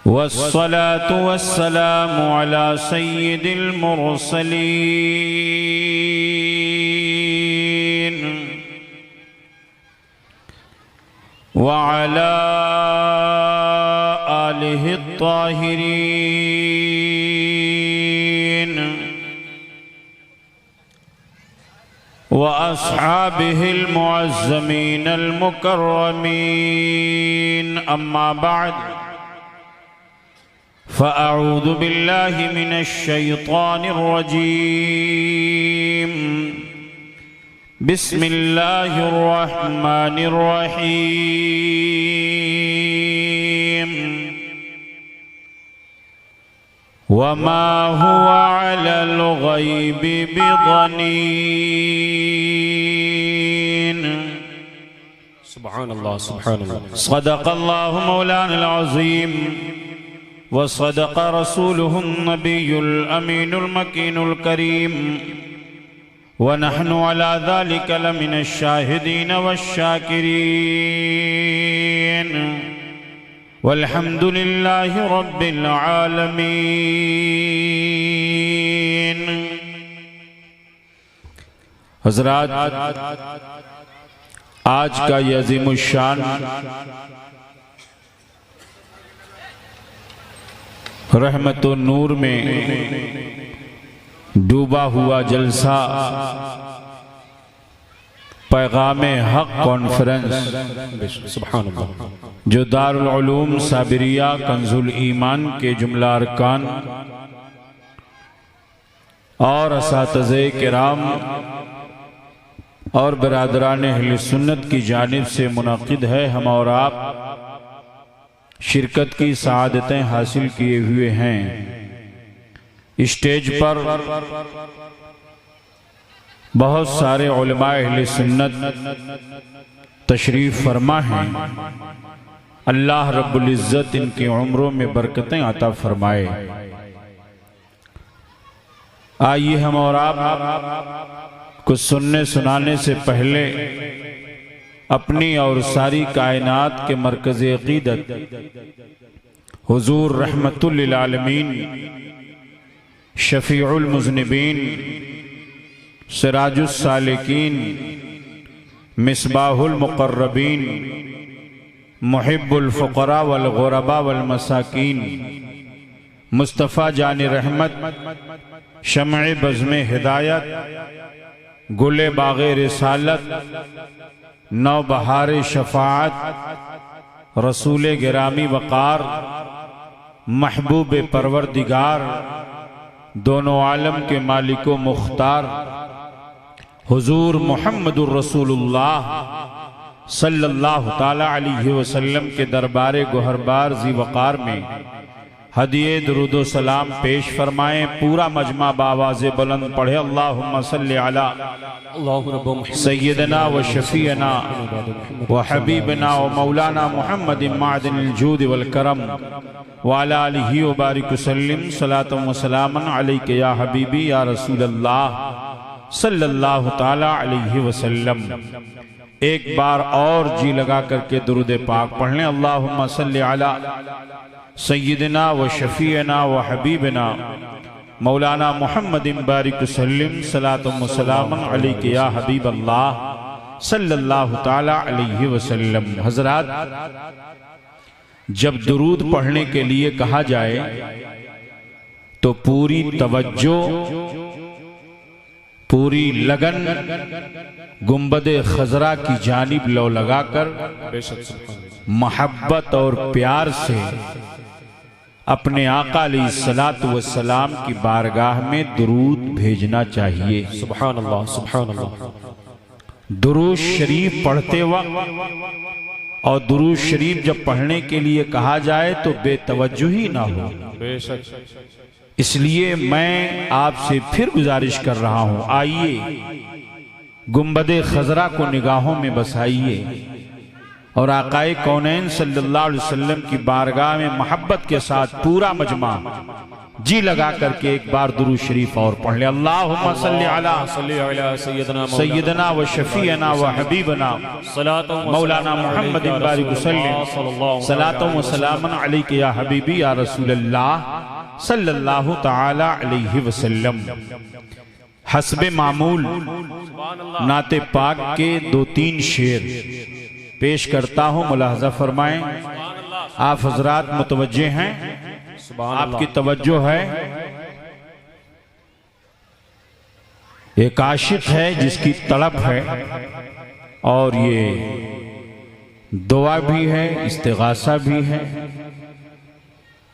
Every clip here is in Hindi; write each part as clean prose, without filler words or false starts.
वस्सलातु वस्सलामु अला सय्यिदिल मुरसलीन व अला आलिहि त्ताहिरीन व अस्हाबिहिल मुअज़्ज़मीनल मुकर्रमीन अम्मा बाद फ़अऊज़ु बिल्लाहि मिनश शैतानिर रजीम बिस्मिल्लाहिर रहमानिर रहीम वमा हुवा अलल गैबि बिज़नीन। सुब्हानल्लाह सुब्हानल्लाह। सदक़ल्लाहु मौलाना अज़ीम व सदक़ रसूलुहुन नबियुल अमीनुल मकीनुल करीम व नहनु अला ज़ालिका लमिनश शाहिदीन वश्शाकिरीन वल्हम्दुलिल्लाहि रब्बिल आलमीन। हज़रात, आज का यह अज़ीमुश्शान रहमतो नूर में डूबा हुआ जलसा पैगामे हक कॉन्फ्रेंस सुब्हानल्लाह, जो दारुल उलूम साबिरिया कंजुल ईमान के जुमला अरकान और असातिज़े किराम और बरादरान अहले सुन्नत की जानिब से मुनाकिद है, हम और आप शिरकत की सआदतें हासिल किए हुए हैं। स्टेज पर बहुत सारे उलमाए अहले सुन्नत तशरीफ फरमा हैं। अल्लाह रब्बुल इज़्ज़त इनकी उम्रों में बरकतें अता फरमाए। आइए हम और आप कुछ सुनने सुनाने से पहले अपनी और सारी कायनात के मरकज़े अक़ीदत हुज़ूर रहमतुल लिल आलमीन, शफ़ीउल मुज़निबीन, सिराजुस सालिकीन, मिसबाहुल मुक़र्रबीन, मुहिब्बुल फ़ुक़रा वल ग़ुरबा वल मसाकीन, मुस्तफ़ा जान रहमत, शम्अ बज़्म हिदायत, गुले बाग़े रिसालत, नौबहार शफ़ाअत, रसूल गिरामी वक़ार, महबूब परवरदिगार, दोनों आलम के मालिको मुख्तार हुजूर मुहम्मदुर रसूलुल्लाह सल्लल्लाहु ताला अलैहि वसल्लम के दरबारे गोहरबार ज़ी वक़ार में हदिये दुरूदो सलाम पेश फरमाएं। पूरा मजमा बावाज़े बुलंद पढ़े अल्लाहुम्मा सल्लि अला सय्यदना व शफ़ीअना व हबीबना व मौलाना मुहम्मदिन मादिनिल जूद वल करम व अला आलिहि व बारिक वसल्लिम सलातन व सलामन अलैका या हबीबी या रसूलल्लाह सल्लल्लाहु ताला अलैहि वसल्लम। एक बार और जी लगा करके दुरूद पाक पढ़ लें। अल्लाहुम्मा सल्लि अला सय्यदना व शफ़ीअना व हबीबना मौलाना मुहम्मदिन बारिक वसल्लिम सलातन व सलामन अलैका या हबीब अल्लाह सल्लल्लाहु ताला अलैहि वसल्लम। हज़रात, जब दुरूद पढ़ने के लिए कहा जाए तो पूरी तवज्जो, पूरी लगन गुंबदे खजरा की जानिब लो लगाकर मोहब्बत और प्यार से अपने आका अलैहिस्सलातु वस्सलाम की बारगाह में दुरूद भेजना चाहिए। सुभान अल्लाह सुभान अल्लाह। दुरूद शरीफ पढ़ते वक्त और दुरूद शरीफ जब पढ़ने के लिए कहा जाए तो बेतवज्जुही ना हो। बेशक। इसलिए मैं आपसे फिर गुजारिश कर रहा हूं, आइए गुंबदे खजरा को निगाहों में बसाइए और आकाए कौनैन सल्लल्लाहु अलैहि वसल्लम की बारगाह में मोहब्बत के साथ पूरा मजमा जी लगा करके एक बार दुरूद शरीफ और पढ़ ले। अल्लाहुम्मा सल्ली अला सय्यदना व शफीअना व हबीबना मौलाना मुहम्मद बारिक वसल्लम सलातु व सलामन अलैका या हबीबी या रसूलल्लाह सल्लल्लाहु तआला अलैहि वसल्लम। हस्बे मामूल नाते पाक के 2-3 शेर पेश करता हूँ, मुलाहजा फरमाएं। आप हजरात मुतवज्जे हैं, आपकी तवज्जो है। एक आशिक है जिसकी तड़प है और ये दुआ भी है, इस्तिगासा भी है।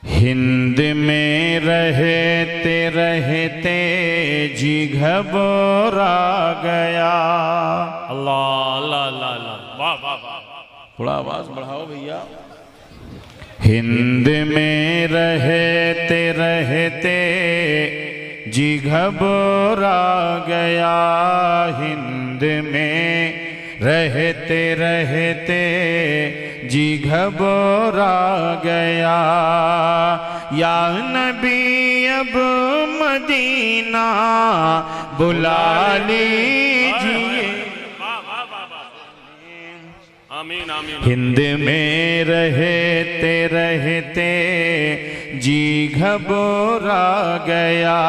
हिंद में रहते रहते जी घबरा गया। अल्लाह अल्लाह अल्लाह, वाह वाह वाह, थोड़ा आवाज बढ़ाओ भैया। हिंद में रहते रहते जी घबरा गया, हिंद में रहते रहते जी घबरा गया। या नबी अब मदीना बुला लीजिए। आमीन आमीन। हिंद में रहते रहते जी घबरा गया,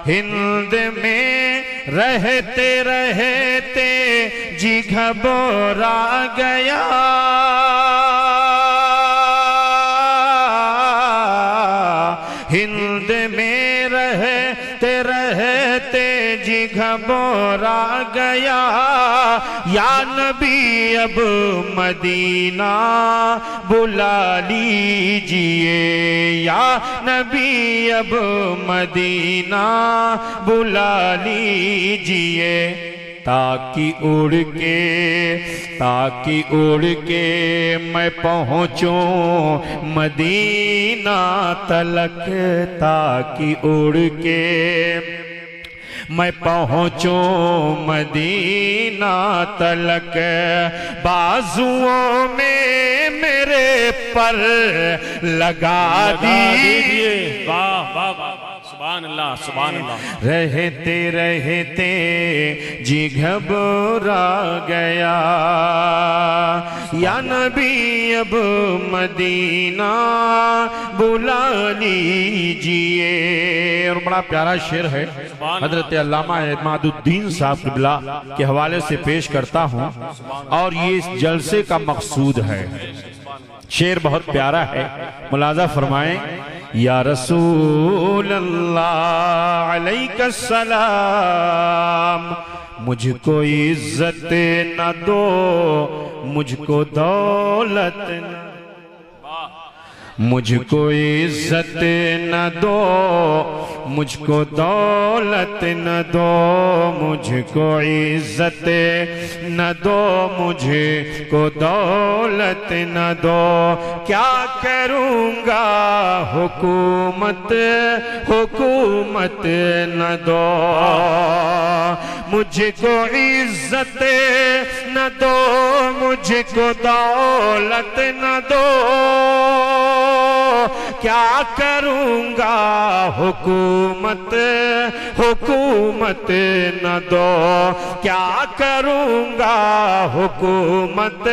हिंद में रहते रहते जी घबरा गया। हिंद में रहते रहते जी घबरा गया। या नबी अब मदीना बुला लीजिए, या नबी अब मदीना बुला लीजिए। ताकि उड़ के मैं पहुँचूं मदीना तलक, ताकि उड़ के मैं पहुँचूं मदीना तलक। बाजुओं में मेरे पर लगा दीजिए। वाह वाह वाह, सुभान अल्लाह सुभान अल्लाह। रहते रहते जी घबरा गया। या नबी अब मदीना बुला लीजिए। और बड़ा प्यारा शेर है, हजरत अल्लामा इमादुद्दीन साहब क़िबला के हवाले से पेश करता हूँ और ये इस जलसे का मकसूद है। शेर बहुत प्यारा है, मुलाजा फरमाएं। या रसूल अल्लाह अलैका सलाम, मुझको इज्जत न दो मुझको दौलत न, मुझको इज्जत न दो मुझको दौलत न दो, मुझको इज्जत न दो मुझको दौलत न दो। क्या करूँगा हुकूमत हुकूमत न दो, मुझको इज्जत न दो मुझको दौलत न दो। क्या करूँगा हुकूमत हुकूमत न दो, क्या करूँगा हुकूमत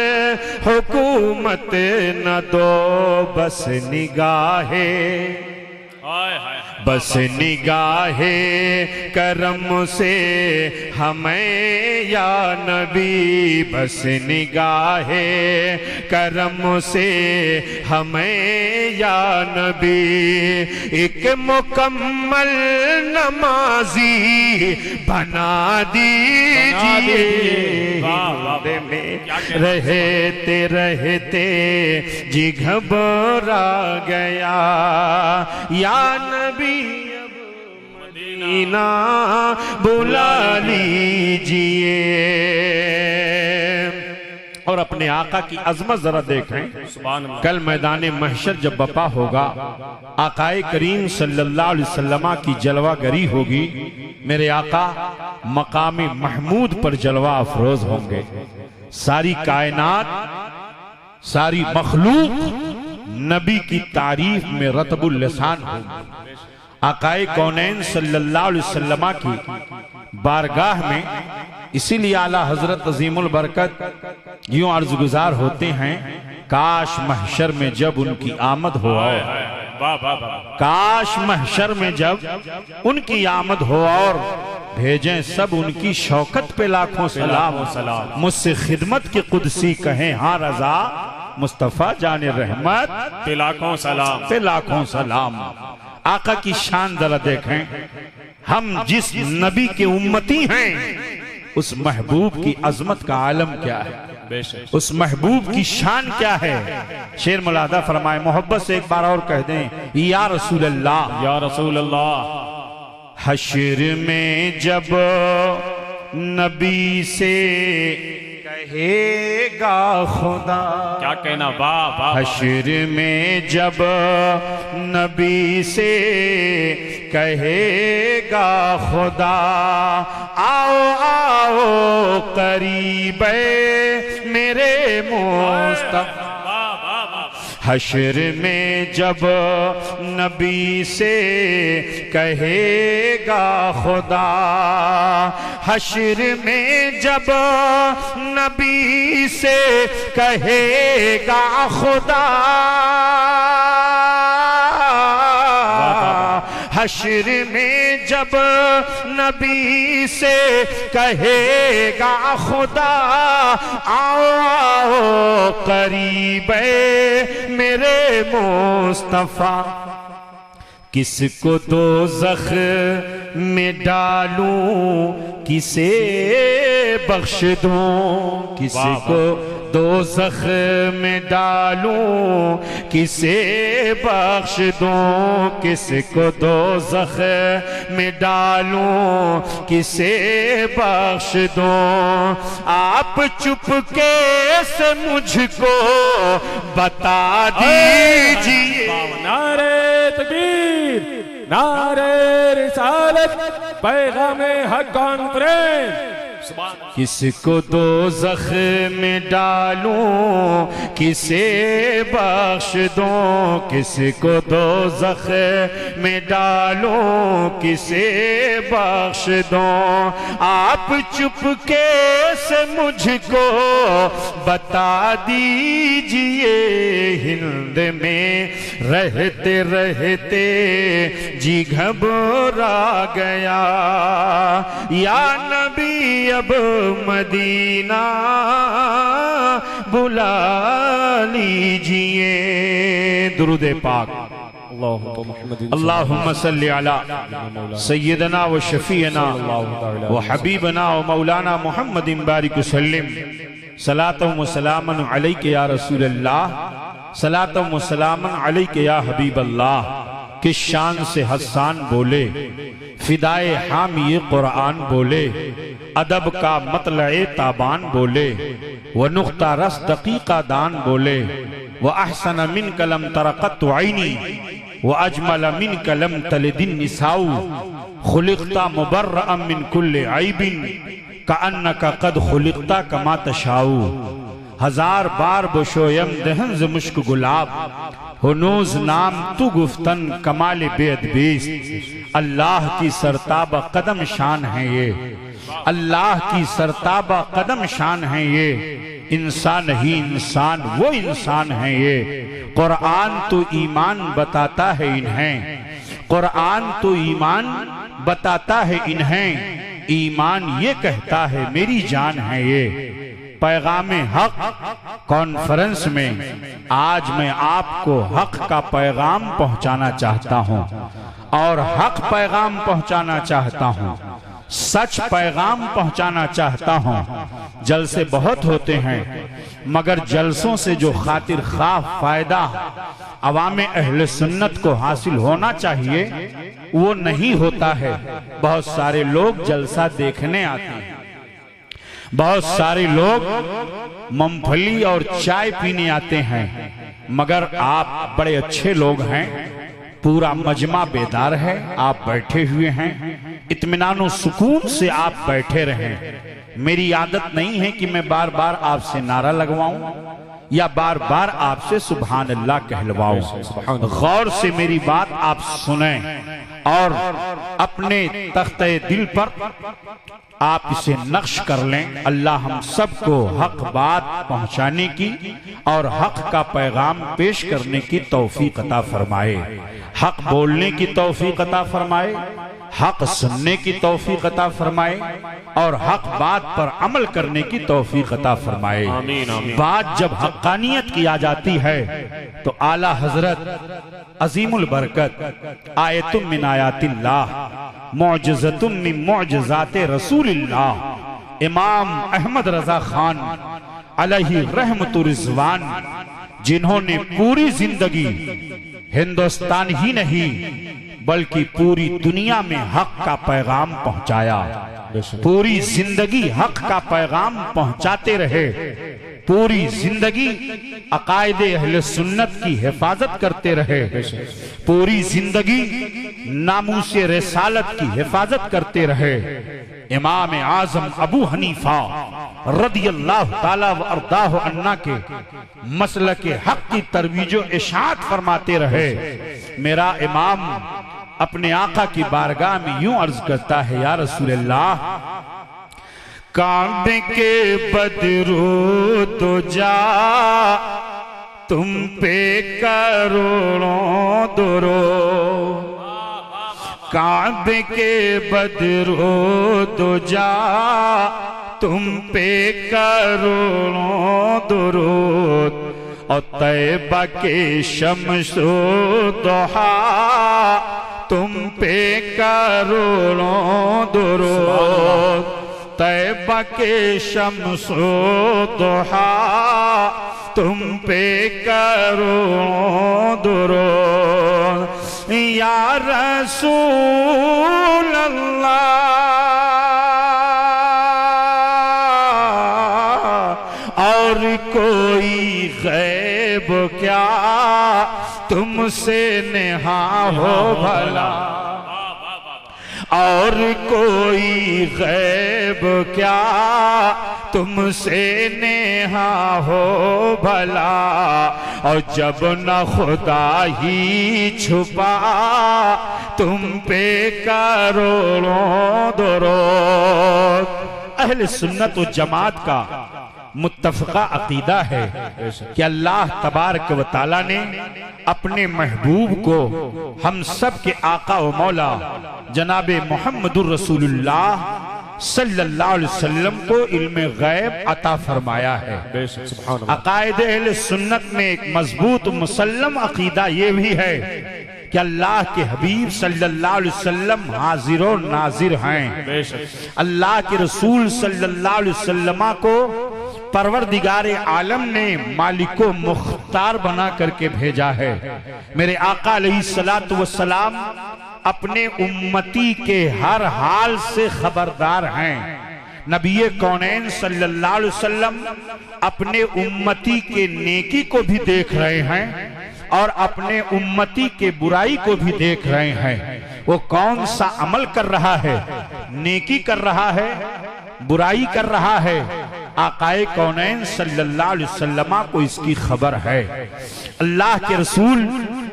हुकूमत न दो। बस निगाहे बस निगाहे करम से हमें या नबी, बस निगाहे करम से हमें या नबी। एक मुकम्मल नमाजी बना दीजिए। में रहते रहते जी घबरा गया। या नबी मदीना बुला लीजिए। और अपने आका की अजमत जरा देखें। कल मैदान महशर जब बपा होगा, आकाए करीम सल्लल्लाहु अलैहि वसल्लम की जलवागरी होगी। मेरे आका मकाम महमूद पर जलवा अफरोज होंगे। सारी कायनात, सारी मखलूक नबी की तारीफ में रतबुल लिसान होगी। आकाए कौनैन सल्लल्लाहु अलैहि वसल्लम की बारगाह में इसीलिए आला हजरत अजीमुल बरकत यूं अर्ज़गुजार होते हैं, काश महशर में जब उनकी आमद हो, काश महशर में जब उनकी आमद हो और भेजें सब उनकी शौकत पे लाखों सलाम। मुझसे खिदमत की कुदसी कहें हाँ रजा, मुस्तफा जाने रहमत पे लाखों सलाम, पे लाखों सलाम। आका की शान जरा देखें, हम जिस नबी के उम्मती हैं उस महबूब की अजमत का आलम क्या है, उस महबूब की शान क्या है। शेर मुलादा फरमाए, मोहब्बत से एक बार और कह दें, या रसूल अल्लाह, या रसूल अल्लाह। हश्र में जब नबी से कहेगा खुदा, क्या कहना, वाह वाह। हश्र में जब नबी से कहेगा खुदा, आओ आओ करीब मेरे मुस्तफा। हश्र में जब नबी से कहेगा खुदा, हश्र में जब नबी से कहेगा खुदा, हश्र में जब नबी से कहेगा खुदा, आओ आओ करीब मेरे मुस्तफा। किसको दोज़ख में डालूं, किसे बख्श दूं, किसको दोज़ख में डालूं, किसे बख्श दूं, किसको दोज़ख में डालूं, किसे बख्श दूं। आप चुपके से मुझको बता दीजिए। नारे तकबीर, नारे रिसालत, पैगामे हक कॉन्फ्रेंस। किसको दोज़ख में डालूं, किसे बख्श दूं, किसको दोज़ख में डालूं, किसे बख्श दूं। आप चुपके से मुझको बता दीजिए, हिंद में रहते रहते जी घबरा गया। या नबी अब मदीना बुला लीजिए। दुरूद पाक। अल्लाहुम्मा सल्ली अला सय्यदना व शफीना व हबीबना व मौलाना मुहम्मदिन बारिक वसल्लिम। सलातुम व सलामन अलैका या रसूल अल्लाह, सलातुम व सलामन अलैका या हबीब अल्लाह। किस शान से हस्सान बोले, फिदाए हामी कुरान बोले, अदब का मतलए ताबान बोले, व नुक्ता रस दकीका दान बोले, व अहसन मिन कलम तरक़त ऐनी, व अजमल मिन कलम तलदिन निसाऊ, खुलिक़ता मुबर्रअम मिन कुल्लि ऐबिन, कअन्नका कद खुलिक़ता कमा तशाऊ। हजार बार बशोयम दहन ज़ मुश्क गुलाब, हुनूज नाम तू गुफ्तन कमाल बेअदबीस। अल्लाह की सरताबा कदम शान है ये, अल्लाह की सरताबा कदम शान है ये। इंसान ही इंसान वो इंसान है ये। कुरान तो ईमान बताता है इन्हें, कुरान तो ईमान बताता है इन्हें। ईमान ये कहता है मेरी जान है ये। पैगामे हक कॉन्फ्रेंस में आज मैं आपको हक का पैगाम पहुंचाना चाहता हूं और हक पैगाम पहुंचाना चाहता हूं, सच पैगाम पहुंचाना चाहता हूं। जलसे बहुत होते हैं मगर जलसों से जो खातिर खा फायदा अवामे अहले सुन्नत को हासिल होना चाहिए वो नहीं होता है। बहुत सारे लोग जलसा देखने आते हैं, बहुत सारे लोग मूंगफली और चाय पीने आते हैं, मगर आप बड़े अच्छे लोग हैं, पूरा मजमा बेदार है, आप बैठे हुए हैं, इत्मीनान और सुकून से आप बैठे रहें। मेरी आदत नहीं है कि मैं बार बार आपसे नारा लगवाऊं या बार बार आपसे सुभान अल्लाह कहलवाऊं। गौर से मेरी बात आप सुने और अपने तख्ते दिल पर आप इसे नक्श कर लें। अल्लाह हम सबको हक बात पहुंचाने की और हक का पैगाम पेश करने की तौफीक अता फरमाए, हक बोलने की तौफीक अता फरमाए, हक सुनने की तौफीक अता फरमाए और हक बात पर अमल करने की तौफीक अता फरमाए। आमीन आमीन। बात जब हक्कानियत की आ जाती है तो आला हजरत अजीमुल बरकत आयतुम मिन आयातिल्लाह मौजज़तुम मिन मौजज़ाते रसूलिल्लाह इमाम अहमद रजा खान अलैहि रहमतुर रिज़वान, जिन्होंने पूरी जिंदगी हिंदुस्तान ही नहीं बल्कि पूरी दुनिया में हक का पैगाम पहुंचाया, पूरी जिंदगी हक का पैगाम पहुंचाते रहे, पूरी जिंदगी अकायदे अहले सुन्नत की हिफाजत करते रहे, पूरी जिंदगी नामूसे रिसालत की हिफाजत करते रहे। इमाम आजम अबू हनीफा रदियल्लाहु ताला व अर्दाहु अन्ना के मसलक के हक की तरवीजो इशाअत फरमाते रहे। मेरा इमाम अपने आका की बारगाह में यूं अर्ज करता है, या रसूलल्लाह काबे के बदरू तो जा तुम पे करोड़ों दुरो, काबे के बदरू तो जा तुम पे करोड़ों दुरूद और तैबा के शम्सो दुहा तुम पे करोड़ों दुरूद, तैबा के शम्सो दुहा तुम पे करोड़ों दुरूद। या रसूल अल्लाह और कोई गैब क्या तुमसे नेहा हो भला, और कोई गैब क्या तुमसे नेहा हो भला, और जब न खुदा ही छुपा तुम पे करोड़ों दुरूद। अहले सुन्नत व जमात का मुत्तफ़क़ा अक़ीदा है कि अल्लाह तबारक व तआला ने अपने महबूब को हम सब के आका व मौला जनाबे मुहम्मदुर रसूलुल्लाह सल्लल्लाहु अलैहि वसल्लम को इल्म गैब अता फरमाया है। अक़ाइद अहले सुन्नत में एक मजबूत मुसल्लम अक़ीदा ये भी है कि अल्लाह के हबीब सल्लल्लाहु अलैहि वसल्लम हाजिर और नाजिर हैं। अल्लाह के रसूल सल्लल्लाहु अलैहि वसल्लम को परवरदिगार आलम ने मालिको मुख्तार बना करके भेजा है। मेरे आका अलैहिस्सलातु वस्सलाम अपने उम्मती के हर हाल से खबरदार हैं। नबी कौनैन सल्लल्लाहु अलैहि वसल्लम अपने उम्मती के नेकी को भी देख रहे हैं और अपने उम्मती के बुराई को भी देख रहे हैं। वो कौन सा अमल कर रहा है, नेकी कर रहा है, बुराई कर रहा है, आकाए कौनैन सल्लल्लाहु अलैहि वसल्लम को इसकी खबर है। अल्लाह के रसूल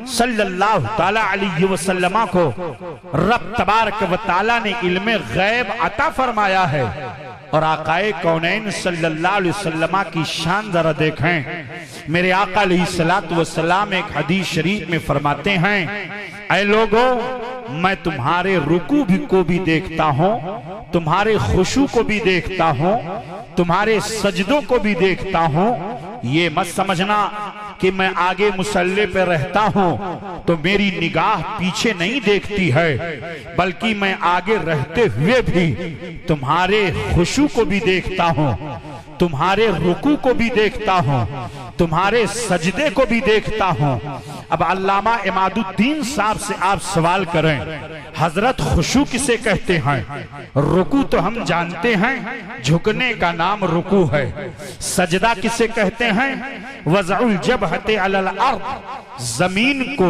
सल्लल्लाहु ताला अलैहि वसल्लम को रब तबारक व तआला ने इल्म गैब अता फरमाया है। और आकाए कौनैन सल्लल्लाहु अलैहि वसल्लम की शान जरा देखें। मेरे आका अलैहिस्सलातु वस्सलाम एक हदीस शरीफ में फरमाते हैं, ऐ लोगों मैं तुम्हारे रुकू भी को भी देखता हूँ, तुम्हारे खुशू को भी देखता हूँ, तुम्हारे सजदों को भी देखता हूँ। ये मत समझना कि मैं आगे मुसल्ले पे रहता हूँ तो मेरी निगाह पीछे नहीं देखती है, बल्कि मैं आगे रहते हुए भी तुम्हारे खुशू को भी देखता हूँ, तुम्हारे रुकू को भी देखता हूँ, तुम्हारे सजदे को भी देखता हूँ। अब अल्लामा इमादुद्दीन साहब से आप सवाल करें, हजरत खुशू किसे कहते हैं? रुकू तो हम जानते हैं, झुकने का नाम रुकू है। सजदा किसे कहते हैं? वज़उल जबहते अलल अर्द, जमीन को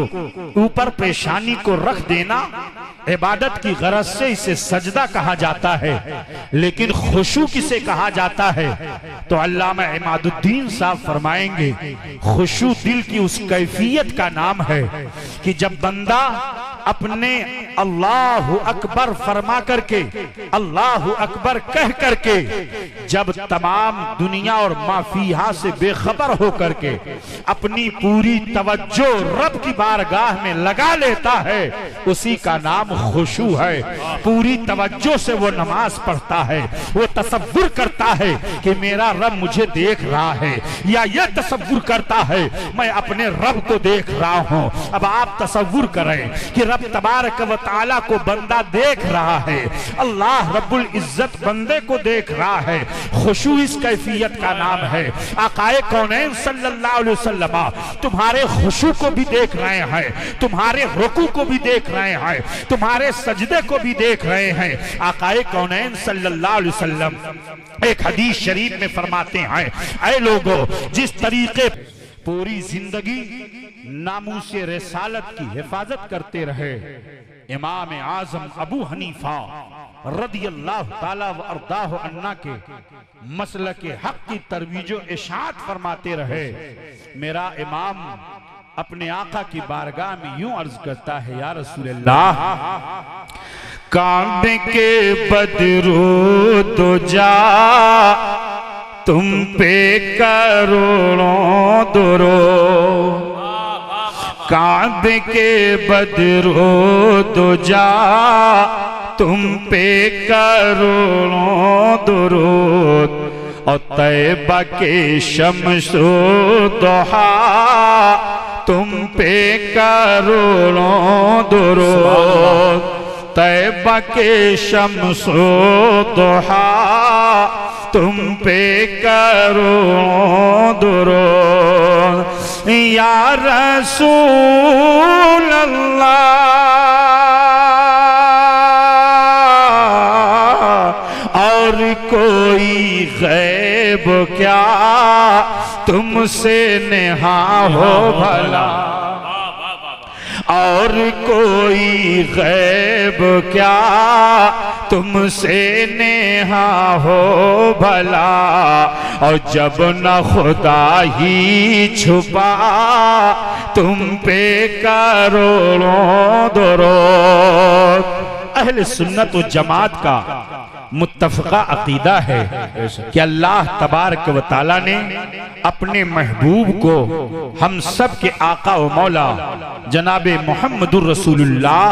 ऊपर पेशानी को रख देना इबादत की गरज से इसे सजदा कहा जाता है। लेकिन खुशू किसे कहा जाता है? तो अल्लामा इमादुद्दीन साहब फरमाएंगे खुशू दिल की उस कैफियत का नाम है कि जब बंदा अपने अल्लाहु अकबर फरमा करके, अल्लाहु अकबर कह करके, जब तमाम दुनिया और माफिया से बेखबर हो करके अपनी पूरी तवज्जो रब की बारगाह में लगा लेता है, उसी का नाम खुशू है। पूरी तवज्जो से वो नमाज पढ़ता है, वो तसव्वुर करता है कि मेरा रब मुझे देख रहा है, या ये तसव्वुर करता है मैं अपने रब को देख रहा हूं। अब आप तसव्वुर करें कि रब तबारक व तआला को बंदा देख रहा है, अल्लाह रब्बुल इज्जत बंदे को देख रहा है। खुशू इस कैफियत का नाम है। आकाए कौनैन सल्लल्लाहु अलैहि वसल्लम तुम्हारे खुशू को भी देख रहे हैं, तुम्हारे रुकू को भी देख रहे हैं, तुम्हारे सजदे को भी देख रहे हैं। आकाए कौनैन सल्लल्लाहु अलैहि वसल्लम एक हदीस शरीफ में फरमाते हैं, ऐ लोगों, जिस तरीके पूरी जिंदगी नामूसे रिसालत की हिफाजत करते रहे इमाम आजम अबू हनीफा रदियल्लाहु ताला व अर्दाहु अन्ना के मसलक के हक की तरवीजो इशाअत फरमाते रहे, मेरा इमाम अपने आका की बारगाह में यूं अर्ज करता है, या रसूलल्लाह, काबे के बदरू तो जा तुम पे करोड़ों दुरूद, काबे के बदरू तो जा तुम पे करोड़ों दुरूद, और तैबा के शम्सो दुहा तुम पे करोड़ों दुरूद, तैबा के शम्सो दुहा तुम पे करोड़ों दुरूद, या रसूल अल्लाह, और कोई गैब क्या तुमसे नेहा हो भला, और कोई गैब क्या तुमसे नेहा हो भला, और जब न खुदा ही छुपा तुम पे करोड़ों दुरूद। अहले सुन्नत व जमात का मुत्तफ़क़ा अक़ीदा है कि अल्लाह तबारक व तआला ने अपने महबूब को हम सब के आका व मौला जनाबे मुहम्मदुर रसूलुल्लाह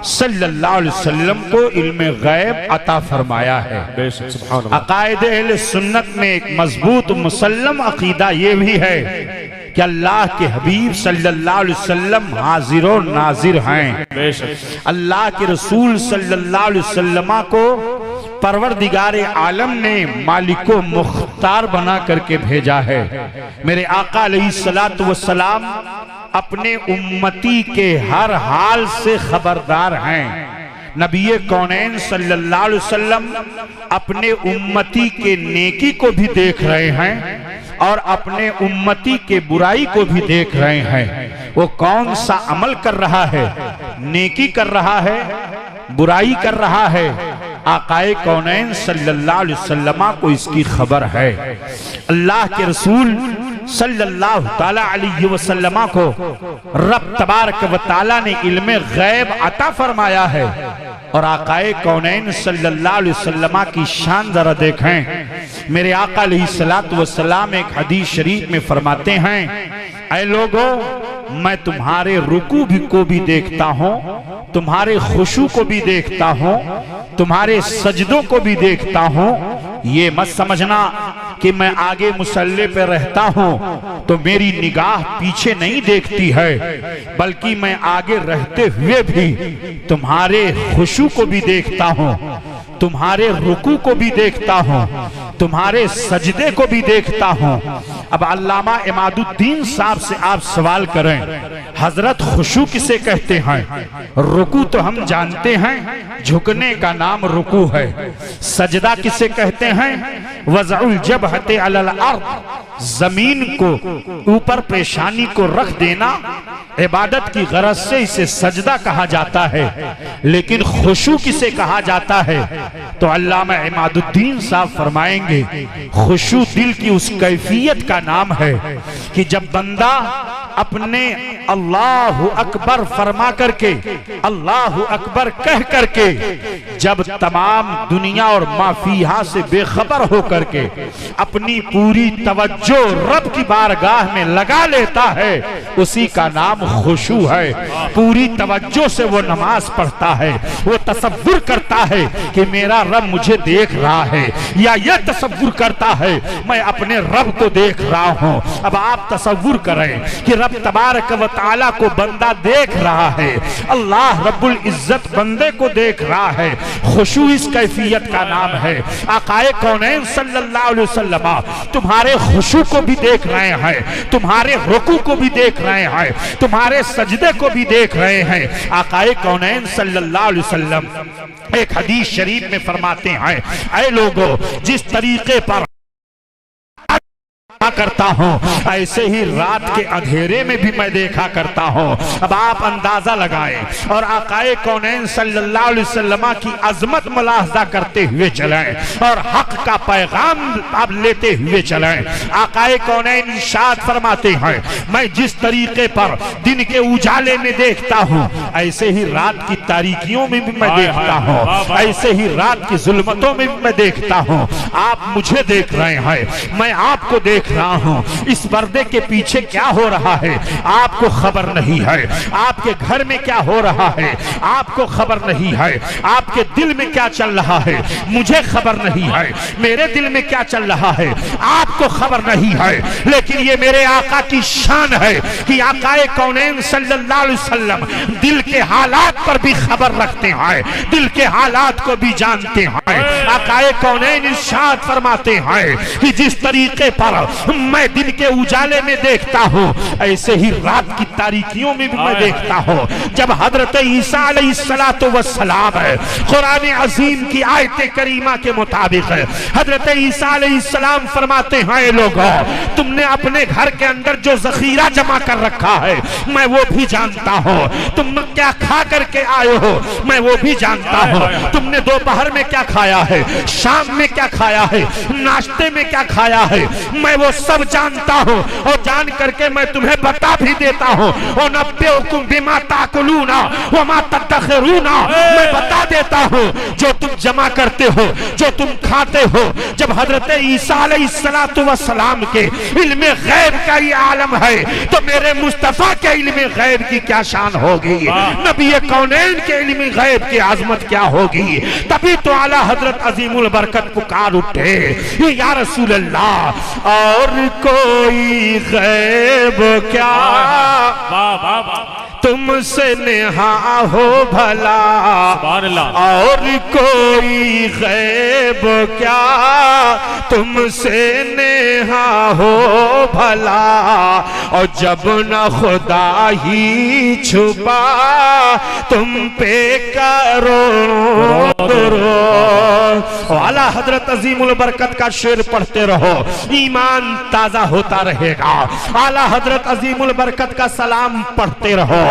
सल्लल्लाहु अलैहि वसल्लम को इल्म गैब अता फरमाया है। अक़ाइद अहले सुन्नत में एक मजबूत मुसल्लम अक़ीदा ये भी है कि अल्लाह के हबीब सल्लल्लाहु अलैहि वसल्लम हाजिर और नाजिर हैं। अल्लाह के रसूल सल्लल्लाहु अलैहि वसल्लम को परवरदिगारे आलम ने मालिको मुख्तार बना करके भेजा है। मेरे आका अलैहिस्सलातु वस्सलाम अपने उम्मती के हर हाल से खबरदार हैं। नबी कौनैन सल्लल्लाहु अलैहि वसल्लम अपने उम्मती के नेकी को भी देख रहे हैं और अपने उम्मती के बुराई को भी देख रहे हैं। वो कौन सा अमल कर रहा है, नेकी कर रहा है, बुराई कर रहा है, आकाए कौनैन सल्लल्लाहु अलैहि वसल्लम को इसकी खबर है। अल्लाह के रसूल सल्लल्लाहु ताला अलैहि वसल्लम को रब तबारक व तआला ने इल्म गैब अता फरमाया है। और आकाए कौनैन सल्लल्लाहु अलैहि वसल्लम की शान जरा देखें। मेरे आका अलैहिस्सलातु वस्सलाम एक हदीस शरीफ में फरमाते हैं, ऐ लोगों, मैं तुम्हारे रुकू भी को भी देखता हूँ, तुम्हारे खुशू को भी देखता हूँ, तुम्हारे सजदों को भी देखता हूँ। ये मत समझना कि मैं आगे मुसल्ले पे रहता हूँ तो मेरी निगाह पीछे नहीं देखती है, बल्कि मैं आगे रहते हुए भी तुम्हारे खुशू को भी देखता हूँ, तुम्हारे रुकू को भी देखता हूँ, तुम्हारे सजदे को भी देखता हूँ। अब अल्लामा इमादुद्दीन साहब से आप सवाल करें, हजरत खुशू किसे कहते हैं? रुकू तो हम जानते हैं, झुकने का नाम रुकू है। सजदा किसे कहते हैं? वज़उल जबहते अलल अर्द, जमीन को ऊपर पेशानी को रख देना, इबादत की गरज से इसे सजदा कहा जाता है। लेकिन खुशू किसे कहा जाता है? तो अल्लामा इमादुद्दीन साहब फरमाएंगे, खुशू दिल की उस कैफियत का नाम है कि जब बंदा अपने अल्लाहु अकबर फरमा करके, अल्लाहु अकबर कह करके, जब तमाम दुनिया और माफिया से बेखबर हो करके अपनी पूरी तवज्जो रब की बारगाह में लगा लेता है, उसी का नाम खुशू है। पूरी तवज्जो से वो नमाज पढ़ता है, वो तसव्वुर करता है कि मेरा रब मुझे देख रहा है, या यह तसव्वुर करता है मैं अपने रब को देख रहा हूँ। अब आप तसव्वुर करें कि रब तबारक व तआला को बंदा देख रहा है, अल्लाह रब्बुल इज्जत बंदे को देख रहा है। खुशू इस कैफियत का नाम है। आकाए कौनैन सल्लल्लाहु अलैहि वसल्लम तुम्हारे खुशू को भी देख रहे हैं, तुम्हारे रुकू को भी देख रहे हैं, तुम्हारे सजदे को भी देख रहे हैं। आकाए कौनैन सल्लल्लाहु अलैहि वसल्लम एक हदीस शरीफ में फरमाते हैं, ऐ लोगों, जिस तरीके पर करता हूँ ऐसे ही रात के अंधेरे में भी मैं देखा करता हूँ। अब आप अंदाजा लगाएं और आकाए कौनैन सल्लल्लाहु अलैहि वसल्लम की अजमत मुलाहजा करते हुए चलें और हक का पैगाम आप लेते हुए चलें। आकाए कौनैन इरशाद फरमाते हैं, मैं जिस तरीके पर दिन के उजाले में देखता हूँ ऐसे ही रात की तारीकियों में भी मैं देखता हूँ, ऐसे ही रात की जुल्मतों में भी मैं देखता हूँ। आप मुझे देख रहे हैं, मैं आपको देख रहा हूं। इस पर्दे के पीछे क्या हो रहा है आपको खबर नहीं है, आपके घर में क्या हो रहा है आपको खबर नहीं है, आपके दिल में क्या चल रहा है मुझे खबर नहीं है, मेरे दिल में क्या चल रहा है आपको खबर नहीं है। लेकिन ये मेरे आका की शान है कि आकाए कौनैन सल्लल्लाहु अलैहि वसल्लम दिल के हालात पर भी खबर रखते हैं, दिल के हालात को भी जानते हैं। आकाए कौनैन इरशाद फरमाते हैं कि जिस तरीके पर मैं दिन के उजाले में देखता हूँ ऐसे ही रात की तारीकियों में भी मैं देखता हूँ। जब हजरत ईसा अलैहिस्सलातु वस्सलाम है, कुरान अजीम की आयत करीमा के मुताबिक है, हजरत ईसा अलैहिस्सलाम फरमाते हैं, लोगों तुमने अपने घर के अंदर जो जखीरा जमा कर रखा है मैं वो भी जानता हूँ, तुम क्या खा करके आए हो मैं वो भी जानता हूँ, तुमने दोपहर में क्या खाया है, शाम में क्या खाया है, नाश्ते में क्या खाया है, मैं वो सब जानता हूँ और जान करके मैं तुम्हें बता भी देता हूँ। और नब्बेउकुम बिमा ताकुलूना व मा तदखिरूना, मैं बता देता हूँ जो तुम जमा करते हो, जो तुम खाते हो। जब हजरत ईसा अलैहिस्सलातु वस्सलाम के इल्मे गैब का ये आलम है तो मेरे मुस्तफा के इल्मे गैब की क्या शान होगी, नबी कौनैन के इल्मे गैब की आजमत क्या होगी। तभी तो आला हजरत अजीमुल बरकत पुकार उठे, या रसूल अल्लाह और कोई गैब क्या तुमसे नेहा हो भला, और कोई गैब क्या तुमसे नेहा हो भला, और जब न खुदा ही छुपा तुम पे करो आला हजरत अजीमुल बरकत का शेर पढ़ते रहो, ईमान ताजा होता रहेगा। आला हजरत अजीमुल बरकत का सलाम पढ़ते रहो,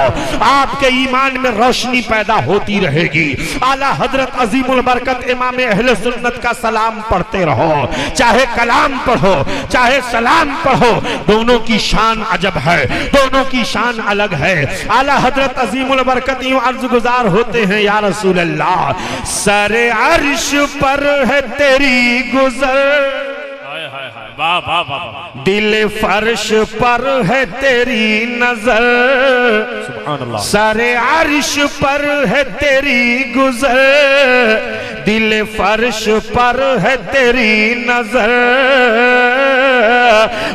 आपके ईमान में रोशनी पैदा होती रहेगी। आला हजरत अजीमुल बरकत इमाम अहले सुन्नत का सलाम पढ़ते रहो, चाहे कलाम पढ़ो चाहे सलाम पढ़ो, दोनों की शान अजब है, दोनों की शान अलग है। आला हजरत अजीमुल बरकत यूं अर्ज गुजार होते हैं, या रसूल अल्लाह सरे अर्श पर है तेरी गुजर, दिल फर्श पर है तेरी नजर, सुभान अल्लाह, सरे अर्श पर है तेरी गुजर, दिल फर्श पर है तेरी नजर,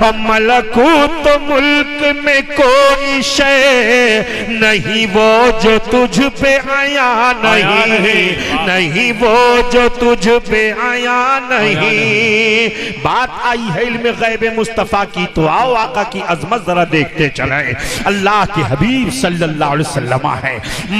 और मलकूत मुल्क में कोई शय नहीं वो जो तुझ पे आया नहीं, नहीं वो जो तुझ पे आया नहीं। बात आई है इल्म गैब मुस्तफा की, तो आओ आका की अजमत जरा देखते चले। अल्लाह के हबीब सल्लल्लाहु अलैहि वसल्लम है,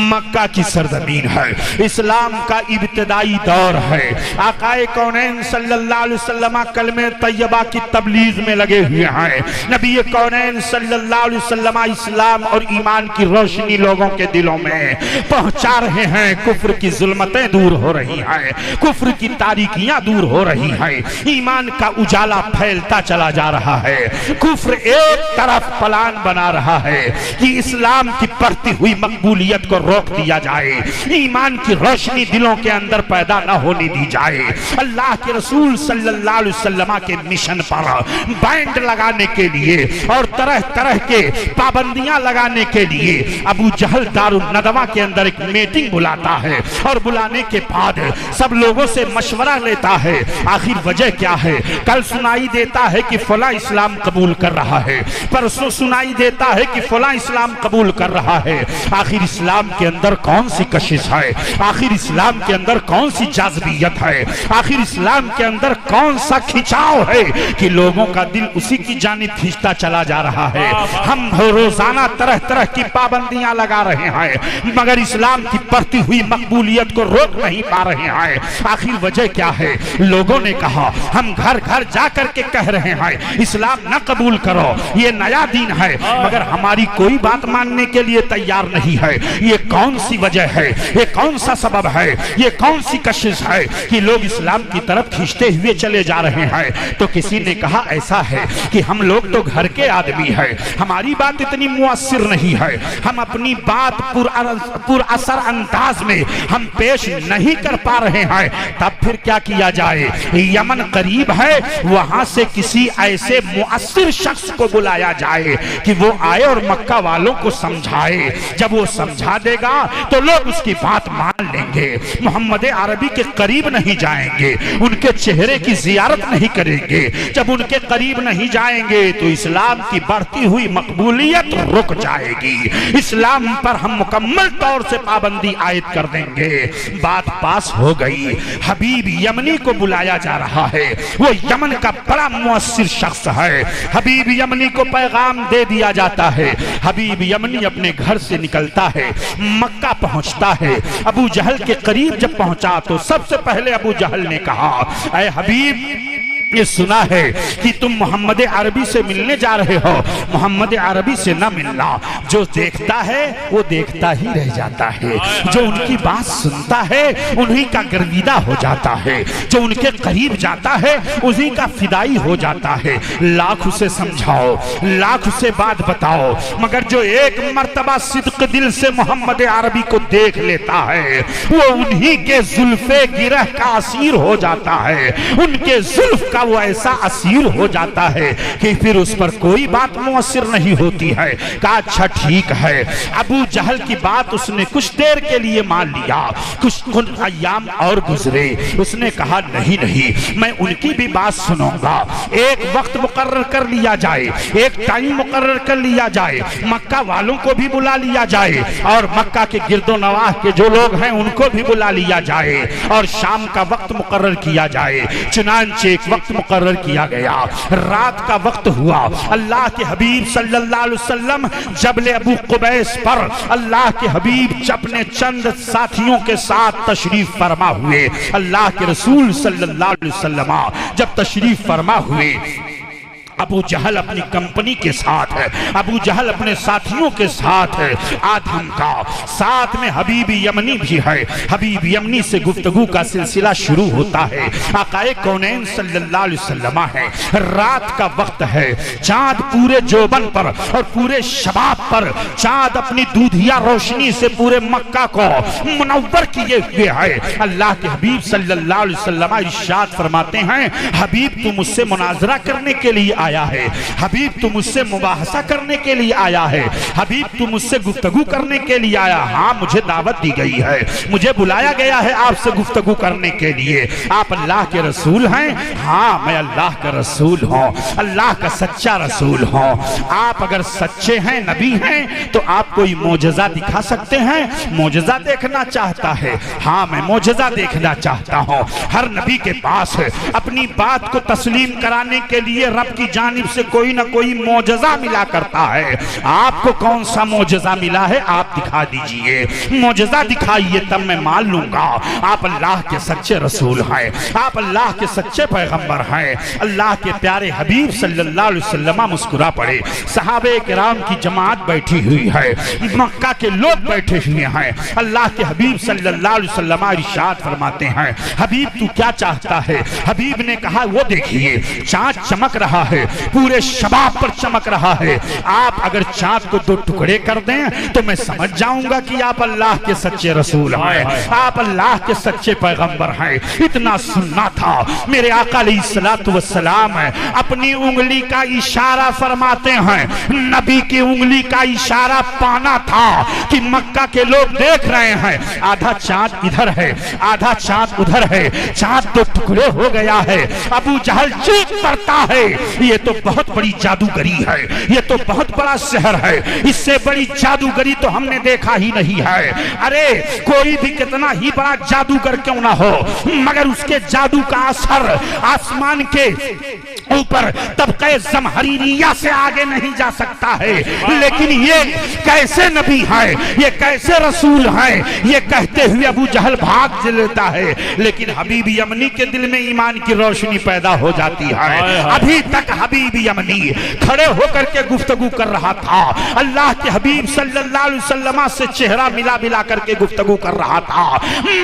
मक्का की सरजमीन है, इस्लाम का इब्तिदाई दौर है। आकाए कौनैन सल्लल्लाहु अलैहि वसल्लम कलमे तैयबा की तबलीग में लगे हुए हैं। नबी कौनैन सल्लल्लाहु अलैहि वसल्लम इस्लाम और ईमान की रोशनी लोगों के दिलों में पहुंचा रहे हैं। कुफ्र की जुल्मतें दूर हो रही हैं, कुफ्र की तारीकियां दूर हो रही हैं, ईमान का उजाला फैलता चला जा रहा है। कुफ्र एक तरफ प्लान बना रहा है कि इस्लाम की बढ़ती हुई मकबूलियत को रोक दिया जाए, ईमान की रोशनी दिलों के अंदर पैदा न होने दी जाए। अल्लाह के रसूल सल्लल्लाहु अलैहि वसल्लम के मिशन पर बैंड लगाने के लिए और तरह तरह के पाबंदियां लगाने के लिए अबू जहल दारुल नदवा के अंदर एक मीटिंग बुलाता है और बुलाने के बाद सब लोगों से मशवरा लेता है। आखिर वजह क्या है? कल सुनाई देता है कि फला इस्लाम कबूल कर रहा है, परसों सुनाई देता है कि फला इस्लाम कबूल कर रहा है। आखिर इस्लाम के अंदर कौन सी कशिश है? आखिर इस्लाम के अंदर कौन सी जाज़बियत है? आखिर इस्लाम के अंदर कौन सा खिंचाव है कि लोगों का दिल उसी की जानिब खींचता चला जा रहा है? हम रोजाना तरह तरह की पाबंदियां लगा रहे हैं मगर इस्लाम की बढ़ती हुई मकबूलियत को रोक नहीं पा रहे हैं। आखिर वजह क्या है? लोगों ने कहा हम घर घर जाकर के कह रहे हैं इस्लाम न कबूल करो, ये नया दीन है, मगर हमारी कोई बात मानने के लिए तैयार नहीं है। ये कौन सी वजह है? ये कौन सा सबब है? ये कौन सी कशिश है कि लोग इस्लाम की तरफ खींचते हुए चले जा रहे हैं? तो किसी ने कहा ऐसा है कि हम लोग तो घर के आदमी हैं, हमारी बात इतनी मुअस्सिर नहीं है, हम अपनी बात पुरअसर अंदाज में हम पेश नहीं कर पा रहे हैं। तब फिर क्या किया जाए? यमन करीब है, वहां से किसी ऐसे मुअस्सिर शख्स को बुलाया जाए कि वो आए और मक्का वालों को समझाए। जब वो समझा देगा तो लोग उसकी बात मान लेंगे, मोहम्मद अरबी के करीब नहीं जाएंगे, उनके चेहरे की जियारत नहीं करेंगे। जब उनके करीब नहीं जाएंगे तो इस्लाम की बढ़ती हुई मकबूलियत रुक जाएगी, इस्लाम पर हम मुकम्मल तौर से पाबंदी आयद कर देंगे। बात पास हो गई, हबीब यमनी को बुलाया जा रहा है, वो यमन का बड़ा मुअस्सिर शख्स है। हबीब यमनी को पैगाम दे दिया जाता है। हबीब यमनी अपने घर से निकलता है, मक्का पहुंचता है। अबू जहल के करीब जब पहुंचा तो सबसे पहले अबू जहल ने कहा, ऐ हबीब, ये सुना है कि तुम मोहम्मद अरबी से मिलने जा रहे हो, मोहम्मद अरबी से न मिलना। जो देखता है वो देखता ही रह जाता है, जो उनकी बात सुनता है उन्हीं का गर्विदा हो जाता है, जो उनके करीब जाता है उन्हीं का फिदाई हो जाता है। लाख उसे समझाओ, लाख उसे बात बताओ, मगर जो एक मर्तबा सिद्क दिल से मोहम्मद अरबी को देख लेता है वो उन्हीं के जुल्फे गिरह का असीर हो जाता है, उनके जुल्फ का वो ऐसा असीर हो जाता है कि फिर उस पर कोई बात मुअस्सिर नहीं होती है। कहा अच्छा ठीक है। अबू जहल की बात उसने कुछ देर के लिए मान लिया, कुछ अय्याम और गुजरे, उसने कहा नहीं नहीं, मैं उनकी भी बात सुनूंगा। एक वक्त मुकर्रर कर लिया जाए, एक टाइम मुकर्रर कर लिया जाए, मक्का वालों को भी बुला लिया जाए और मक्का के गिरदो नवाह के जो लोग हैं उनको भी बुला लिया जाए और शाम का वक्त मुकर्रर किया जाए। चुनांचे एक वक्त मुकर्रर किया गया, रात का वक्त हुआ। अल्लाह के हबीब सल्लल्लाहु अलैहि वसल्लम जबल अबू कुबैस पर अल्लाह के हबीब अपने चंद साथियों के साथ तशरीफ फरमा हुए। अल्लाह के रसूल सल्लल्लाहु अलैहि वसल्लम जब तशरीफ फरमा हुए, अबू जहल अपनी कंपनी के साथ है, अबू जहल अपने साथियों के साथ है, आदम का साथ में हबीब यमनी भी है। हबीब यमनी से गुफ्तगू का सिलसिला शुरू होता है। आकाए कौनैन सल्लल्लाहु अलैहि वसल्लम है, रात का वक्त है, चांद पूरे जोबन पर और पूरे शबाब पर चांद अपनी दूधिया रोशनी से पूरे मक्का को मुनव्वर किए हुए है। अल्लाह के हबीब सल्लल्लाहु अलैहि वसल्लम इरशाद फरमाते हैं, हबीब तुम मुझसे मुनाजरा करने के लिए आया है। हबीब तू मुझसे मुबाहसा करने के लिए आया है। हबीब तू मुझसे गुफ्तगू करने के लिए आया। हाँ, मुझे दावत दी गई है, मुझे बुलाया गया है आपसे गुफ्तगू करने के लिए। आप अल्लाह के रसूल हैं? हाँ, मैं अल्लाह का रसूल हूँ, अल्लाह का सच्चा रसूल हूँ। आप अगर सच्चे हैं, नबी हैं, तो आप कोई मोजज़ा दिखा सकते हैं? मोजज़ा देखना चाहता है? हाँ, मैं मोजज़ा देखना चाहता हूँ। हर नबी के पास अपनी बात को तस्लीम कराने के लिए रब की जानिब से कोई ना कोई मोजज़ा मिला करता है। आपको कौन सा मोजज़ा मिला है? आप दिखा दीजिए, मोजज़ा दिखाइए, तब मैं मान लूंगा आप अल्लाह के सच्चे रसूल हैं, आप अल्लाह के सच्चे पैगंबर हैं। अल्लाह के प्यारे हबीब सल्लल्लाहु अलैहि वसल्लम मुस्कुरा पड़े। सहाबे किराम की जमात बैठी हुई है, मक्का के लोग बैठे हुए हैं। अल्लाह के हबीब सल्लल्लाहु अलैहि वसल्लम इरशाद फरमाते हैं, हबीब तू क्या चाहता है? हबीब ने कहा, वो देखिए चाँद चमक रहा है, पूरे शबाब पर चमक रहा है। आप अगर चाँद को दो टुकड़े कर दें तो मैं समझ जाऊंगा कि आप अल्लाह के सच्चे रसूल हैं, आप अल्लाह के सच्चे पैगंबर हैं। इतना सुनना था। मेरे आका अलैहिस्सलातु वस्सलाम अपनी उंगली का इशारा फरमाते हैं, नबी की उंगली का इशारा पाना था कि मक्का के लोग देख रहे हैं, आधा चाँद इधर है, आधा चाँद उधर है, चाँद तो टुकड़े हो गया है। अबू जहल चीख पड़ता है, ये तो बहुत बड़ी जादूगरी है, ये तो बहुत बड़ा शहर है, इससे बड़ी जादूगरी तो हमने देखा ही नहीं है। अरे कोई भी कितना ही बड़ा जादूगर क्यों ना हो, मगर उसके जादू का असर आसमान के ऊपर तबके ज़महरीरिया से आगे नहीं जा सकता है। लेकिन ये कैसे नबी है, ये कैसे रसूल है, ये कहते हुए अबू जहल भाग लेता है। लेकिन हबीब यमनी के दिल में ईमान की रोशनी पैदा हो जाती है। अभी तक हबीब यमनी खड़े होकर के गुफ्तगू कर रहा था, अल्लाह के हबीब सल्लल्लाहु अलैहि वसल्लम से चेहरा मिला मिला करके गुफ्तगू कर रहा था।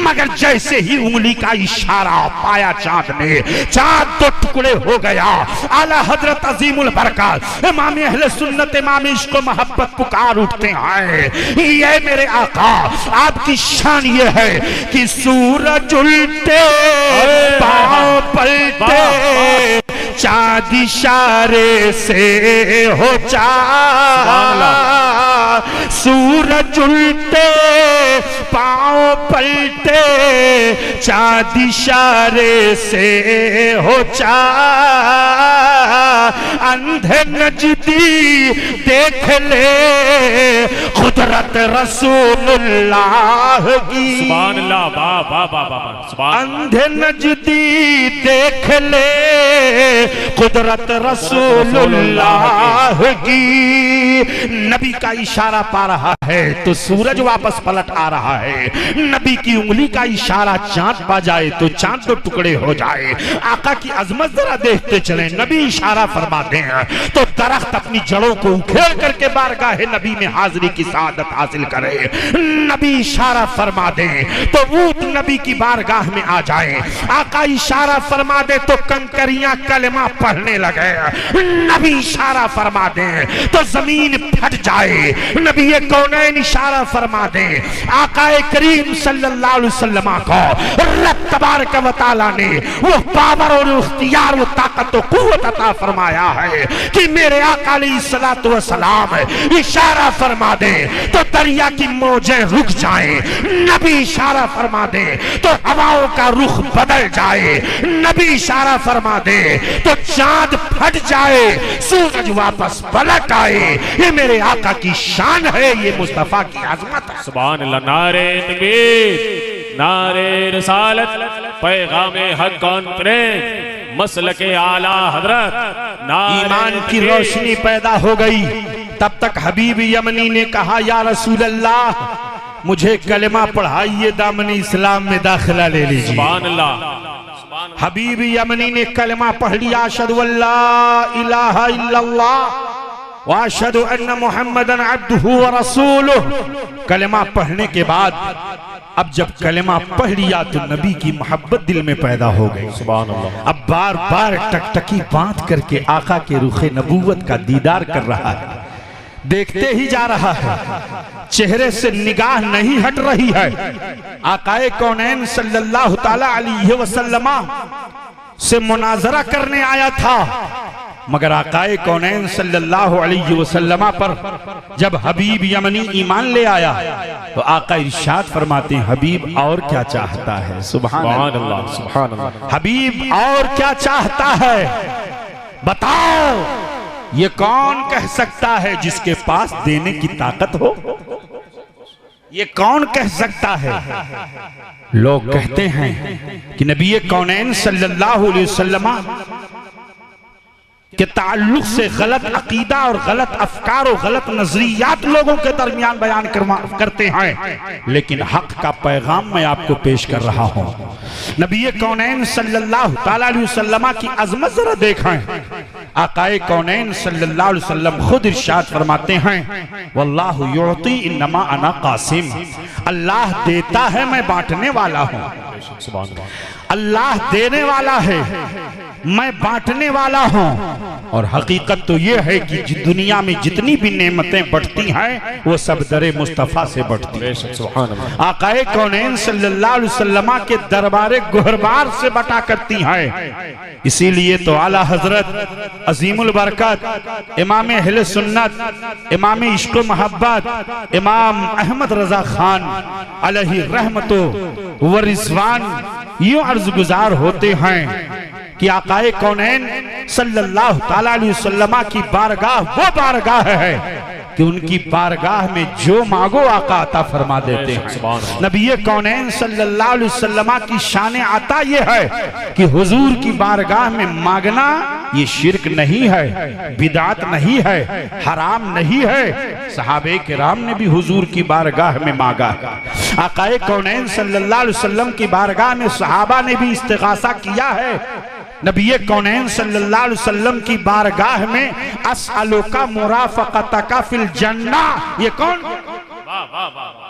मगर जैसे ही उंगली का इशारा पाया चाँद ने, चाँद तो टुकड़े हो गया। आला हजरत अजीमुल बरकत इमाम अहले सुन्नत इमाम इश्क व मोहब्बत पुकार उठते हैं, ये मेरे आका आपकी शान ये है कि सूरज उल्टे पाँव पलटे, चाँद इशारे से हो चाँद, सूरज उल्टे पाँव पलटे, चाँद इशारे से हो चाँद, अंधे नजदी देख ले कुदरत रसूलुल्लाह की, सुभान अल्लाह, वाह वाह वाह वाह, सुभान अल्लाह। अंधे नजदी देख ले कुदरत रसूलुल्लाह की। नबी का इशारा पा रहा है तो सूरज वापस पलट आ रहा है, नबी की उंगली का इशारा चांद पा जाए तो चांद तो टुकड़े हो जाए। आका की अजमत जरा देखते चले, नबी इशारा फरमाते हैं तो दरख्त अपनी जड़ों को उखेड़ करके बारगाह नबी में हाजिरी की सादत हासिल करे। नबी इशारा फरमा दे तो ऊंट नबी की बारगाह में आ जाए, आका इशारा फरमा दे तो कंकरियां कलमा पढ़ने लगे, नबी इशारा फरमा दे तो जमीन फट जाए, नबी कौनैन इशारा फरमा दे, आका करीम सल्लल्लाहु अलैहि वसल्लम को रब तबारक व तआला ने वो पावर और इख्तियार, वो ताकत और कुव्वत अता फरमाया है कि मेरे आका अलैहिस्सलातु वस्सलाम इशारा फरमा दे तो दरिया की मौजें रुक जाएं, नबी इशारा फरमा दे तो हवाओं का रुख बदल जाए, नबी इशारा फरमा दे तो चांद फट जाए, सूरज वापस पलट आए। ये मेरे आका की शान है, ये मुस्तफा की अजमत है। सुभान अल्लाह। नारे तकबीर, नारे रिसालत, पैगामे हक कॉन्फ्रेंस, मसलके आला हजरत, ईमान की रोशनी पैदा हो गई। तब तक हबीब यमनी ने कहा, या रसूल अल्लाह मुझे कलमा पढ़ाइए, दामन इस्लाम में दाखिला ले लीजिए। सुभान अल्लाह। हबीब यमनी ने कलमा पढ़ लिया, अशहदु अल्ला इलाहा इल्लल्लाह व अशहदु अन्न मुहम्मदन अब्दुहु व रसूलुहु। कलमा पढ़ने के बाद अब जब कलमा पढ़ लिया तो नबी की मोहब्बत दिल में पैदा हो गई। सुभान अल्लाह। अब बार बार टकटकी बांध करके आका के रुखे नबूवत का दीदार कर रहा है, देखते ही जा रहा है, चेहरे से निगाह नहीं हट रही है। आकाए कौनैन सल्लल्लाहु ताला अलैहि वसल्लम से मुनाजरा करने आया था, मगर आकाए कौनैन सल्लल्लाहु अलैहि वसल्लम पर जब हबीब यमनी ईमान ले आया तो आका इरशाद फरमाते हैं, हबीब और क्या चाहता है? सुभान अल्लाह, सुभान अल्लाह। हबीब और क्या चाहता है बताओ। ये कौन कह सकता है जिसके पास देने की ताकत हो? ये कौन कह सकता है? लोग कहते हैं कि नबी कौनैन सल्लल्लाहु अलैहि वसल्लम के ताल्लुक से गलत अकीदा और गलत अफकार और गलत नजरियात लोगों के दरमियान बयान करते हैं, लेकिन हक का पैगाम मैं आपको पेश कर रहा हूं। नबी कौनैन सल्लल्लाहु ताला अलैहि वसल्लम की अजमत जरा देखें। आकाए कौनैन सल्लल्लाहु अलैहि वसल्लम खुद इरशाद फरमाते हैं, वल्लाहु युती इन्नमा अना कासिम। अल्लाह देता है, मैं बांटने वाला हूं। अल्लाह देने वाला है, मैं बांटने वाला हूं। और हकीकत तो यह है कि दुनिया में जितनी भी नेमतें बढ़ती हैं वो सब दरे मुस्तफा से बढ़ती हैं। आकाए कौनैन सल्लल्लाहु अलैहि वसल्लम के दरबारे गुहरबार से बटा करती हैं। इसीलिए तो आला हजरत अजीमुल बरकत इमाम अहले सुन्नत इमाम इश्क व मोहब्बत इमाम अहमद रजा खान अलैहि रहमतो व रिजवान यूं अर्ज गुजार होते हैं कि आकाए कौनैन सल्लल्लाहु ताला अलैहि वसल्लम की बारगाह वो बारगाह है कि उनकी बारगाह में जो मांगो आका अता फरमा देते हैं। नबी कौनैन सल्लल्लाहु अलैहि वसल्लम की शान अता ये है कि हुजूर की बारगाह में मांगना ये शिरक नहीं है, बिदात नहीं है, हराम नहीं है। सहाबे किराम ने भी हुजूर की बारगाह में मांगा। आकाए कौनैन सल्लल्लाहु अलैहि वसल्लम की बारगाह में सहाबा ने भी इस्तिगासा किया है। नबी कौनैन सल्लल्लाहु अलैहि वसल्लम की बारगाह में अस्अलुका मुराफक़तका फिल जन्ना। ये कौन?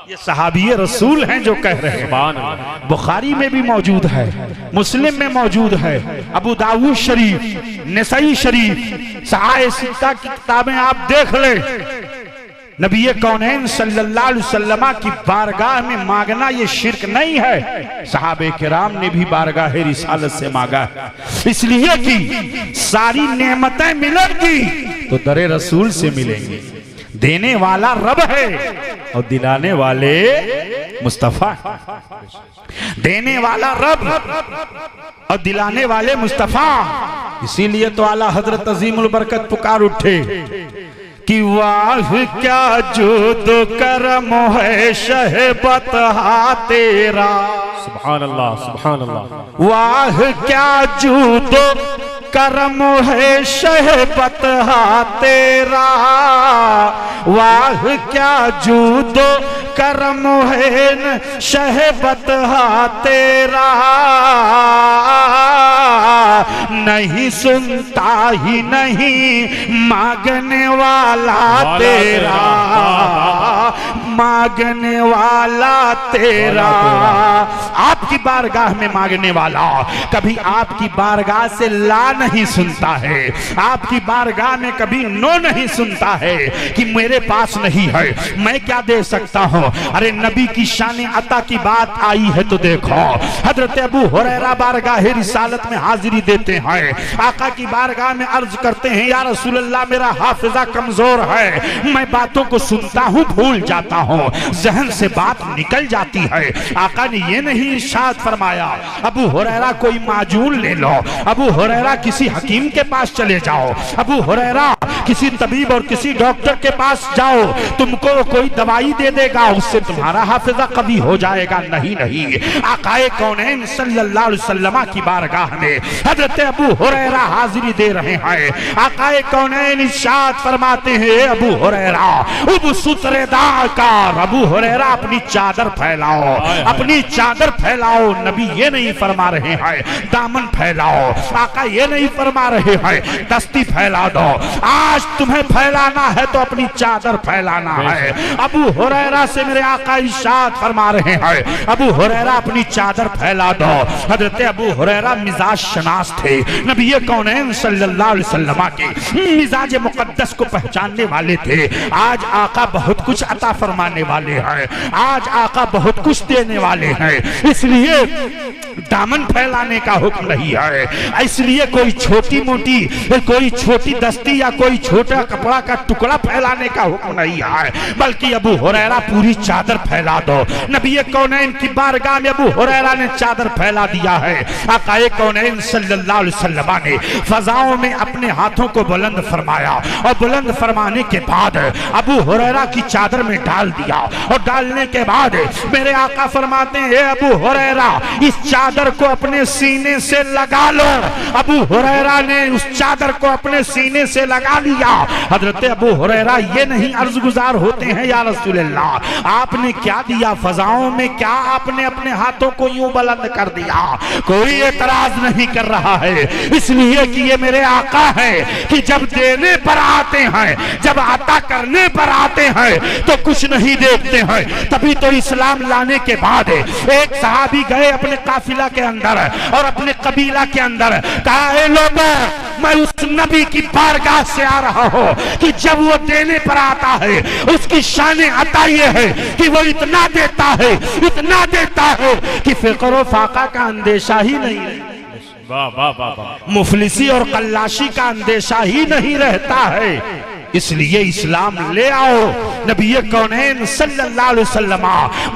ये सहाबी रसूल हैं जो कह रहे हैं। बुखारी में भी मौजूद है, मुस्लिम में मौजूद है, अबू दाऊद शरीफ, नसई शरीफ, सहाए सित्ता की किताबें आप देख ले। नबी कौनैन सल्लल्लाहु अलैहि वसल्लम की बारगाह में मांगना ये शिरक नहीं है। सहाबे किराम ने भी बारगाह रिसालत से मांगा, इसलिए कि सारी नेमतें मिलेंगी तो दरे रसूल से मिलेंगी। देने वाला रब है और दिलाने वाले मुस्तफा। देने वाला रब और दिलाने वाले मुस्तफा। इसीलिए तो आला हजरत अजीमुल बरकत पुकार उठे कि वाह क्या जुद करम है शहबत हा तेरा। सुभान अल्लाह, सुभान अल्लाह। वाह क्या जुद करम है शहबत हा तेरा। वाह क्या जुद करम है शहबत हा तेरा। नहीं सुनता ही नहीं मांगने वाला तेरा। मांगने वाला तेरा। आपकी बारगाह में मांगने वाला कभी आपकी बारगाह से ला नहीं सुनता है। आपकी बारगाह में कभी नो नहीं सुनता है कि मेरे पास नहीं है, मैं क्या दे सकता हूं। अरे नबी की शान अता की बात आई है तो देखो, हजरत अबू हुरैरा बारगाह रिसालत में हाजिरी देते हैं। आका की बारगाह में अर्ज करते हैं, या रसूल अल्लाह मेरा हाफिजा कमजोर है, मैं बातों को सुनता हूं भूल जाता हूं, जहन से बात निकल जाती है। आका ने ये नहीं इरशाद फरमाया अबू हुरैरा कोई माजून ले लो, अबू हुरैरा किसी हकीम के पास चले जाओ, अबू हुरैरा किसी तबीब और किसी डॉक्टर के पास जाओ, तुमको कोई दवाई दे देगा, उससे तुम्हारा हाफिजा कभी हो जाएगा। नहीं नहीं, आकाए कौनैन सल्लल्लाहु अलैहि वसल्लम की बारगाह में हजरत अबू हुरैरा हाजिरी दे रहे हैं। आकाए कौनैन इरशाद फरमाते हैं, अबू हुरैरा उब सुतरेदार का, अबू हुरैरा अपनी चादर फैलाओ, अपनी चादर फैलाओ। नबी ये नहीं फरमा रहे हैं दामन फैलाओ, आका ये नहीं फरमा रहे हैं दस्ती फैला दो। आज तुम्हें फैलाना है तो अपनी चादर फैलाना है। अबू हुरैरा से मेरे आका इरशाद फरमा रहे हैं, अबू हुरैरा अपनी चादर फैला दो। हजरत अबू हुरैरा मिजाज शनास थे, नबी कौनैन सल्लल्लाहु अलैहि वसल्लम के मिजाज मुकद्दस को पहचानने वाले थे। आज आका बहुत कुछ अता फरमाए फरमाने वाले हैं, आज आका बहुत कुछ देने वाले हैं, इसलिए दामन फैलाने का हुक्म नहीं है। इसलिए कोई छोटी मोटी, कोई छोटी दस्ती या कोई छोटा कपड़ा का टुकड़ा फैलाने का हुक्म नहीं है, बल्कि अबू हुरैरा पूरी चादर फैला दो। नबी कौनैन की बारगाह में अबू हुरैरा ने चादर फैला दिया है। आक़ाए कौनैन सल्लल्लाहु अलैहि वसल्लम ने फजाओं में अपने हाथों को बुलंद फरमाया और बुलंद फरमाने के बाद अबू हुरैरा की चादर में डाल दिया और डालने के बाद मेरे आका फरमाते हैं, अबू हुरैरा इस चादर को अपने सीने से लगा लो। अबू हुरैरा ने उस चादर को अपने सीने से लगा लिया। हजरत अबू हुरैरा ये नहीं अर्ज गुजार होते हैं, या रसूलल्लाह आपने क्या दिया फजाओं में, क्या आपने अपने हाथों को यूं बुलंद कर दिया? कोई एतराज नहीं कर रहा है, इसलिए कि ये मेरे आका है कि जब देने पर आते हैं, जब अता करने पर आते हैं तो कुछ नहीं देखते हैं। तभी तो इस्लाम लाने के बाद एक सहाबी गए अपने काफिला के अंदर और अपने कबीला के अंदर, कहा ए लोगों मैं उस नबी की बारगाह से आ रहा हूं कि जब वो देने पर आता है उसकी शान अता ये है कि वो इतना देता है, इतना देता है कि फिक्र और फाका का अंदेशा ही नहीं है, वाह वाह वाह वाह, मुफलिसी और कल्लाशी का अंदेशा ही नहीं रहता है। इसलिए इस्लाम ले आओ। नबी कौनैन सल्लल्लाहु अलैहि वसल्लम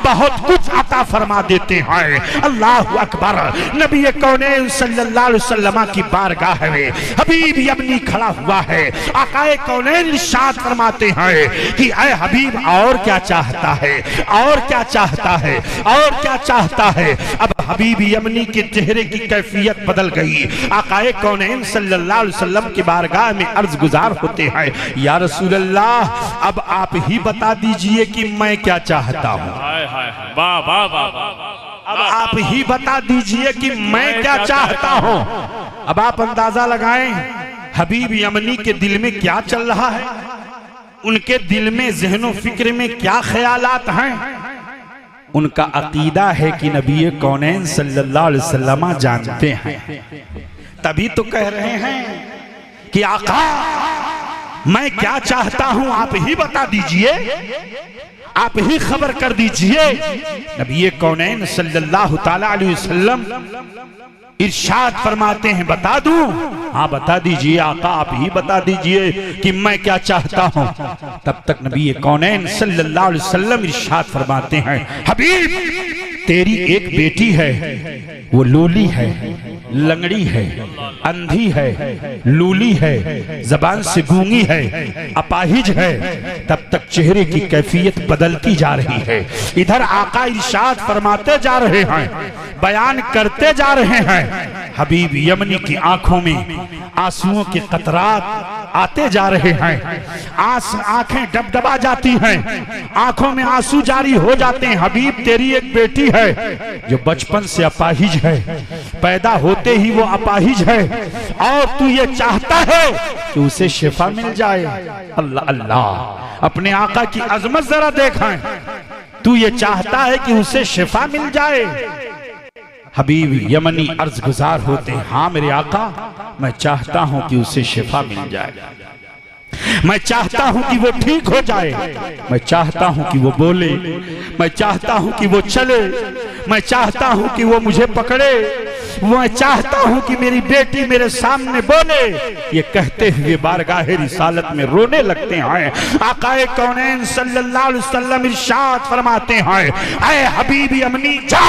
बहुत कुछ अता फरमा देते हैं। अल्लाह अकबर। नबी कौनैन सल्लल्लाहु अलैहि वसल्लम की बारगाह में हबीब यमनी खड़ा हुआ है। आकाए कौनैन इरशाद फरमाते हैं कि ऐ हबीब और क्या चाहता है, और क्या चाहता है, और क्या चाहता है। अब हबीब यमनी के चेहरे की कैफियत बदल गई। आकाए कौनैन सल्लल्लाहु अलैहि वसल्लम की बारगाह में अर्ज गुजार होते हैं, या रसूल अल्लाह अब आप ही बता दीजिए कि मैं क्या चाहता हूँ। हाय हाय हाय, वाह वाह वाह वाह, अब आप ही बता दीजिए कि मैं क्या चाहता हूँ। अब आप अंदाजा लगाएं हबीब यमनी के दिल में क्या चल रहा है, उनके दिल में ज़हन व फिक्र में क्या ख्यालात हैं। उनका अकीदा है कि नबी कौनैन सल्लल्लाहु अलैहि वसल्लम जानते हैं, तभी तो कह रहे हैं कि आका मैं क्या चाहता हूं आप ही बता दीजिए, आप ही खबर कर दीजिए। नबी कौनैन सल्लल्लाहु ताला अलैहि वसल्लम इरशाद फरमाते हैं, बता दूं? हाँ बता दीजिए आका, आप ही बता दीजिए कि मैं क्या चाहता हूं। तब तक नबी कौनैन सल्लल्लाहु अलैहि वसल्लम इरशाद फरमाते हैं, हबीब तेरी एक बेटी है, वो लूली है, लंगड़ी है, अंधी है, लूली है, जबान से गूंगी है, अपाहिज है। तब तक चेहरे की कैफियत बदलती जा रही है। इधर आका इरशाद फरमाते जा रहे हैं, बयान करते जा रहे हैं। हबीब यमनी की आंखों में आंसुओं के कतरात आते जा रहे हैं, आंखें डबडबा जाती हैं, आंखों में आंसू जारी हो जाते हैं। हबीब तेरी एक बेटी है जो बचपन से अपाहिज है, पैदा होते ही वो अपाहिज है, और तू ये चाहता है कि उसे शिफा मिल जाए। अल्लाह अल्लाह, अपने आका की अजमत जरा देखें। तू ये चाहता है कि उसे शिफा मिल जाए। हबीब यमनी अर्ज गुजार होते हैं, हाँ मेरे आका मैं चाहता हूं कि उसे शिफा मिल जाए, मैं चाहता हूं कि वो ठीक हो जाए, मैं चाहता हूं कि वो बोले, मैं चाहता हूं कि वो चले, मैं चाहता हूं कि वो मुझे पकड़े, मैं चाहता हूं कि मेरी बेटी मेरे सामने बोले। ये कहते हुए बारगाह रिसालत में रोने लगते हैं। आकाए कौनैन सल्लल्लाहु अलैहि वसल्लम इरशाद फरमाते हैं, ऐ हबीब यमनी जा,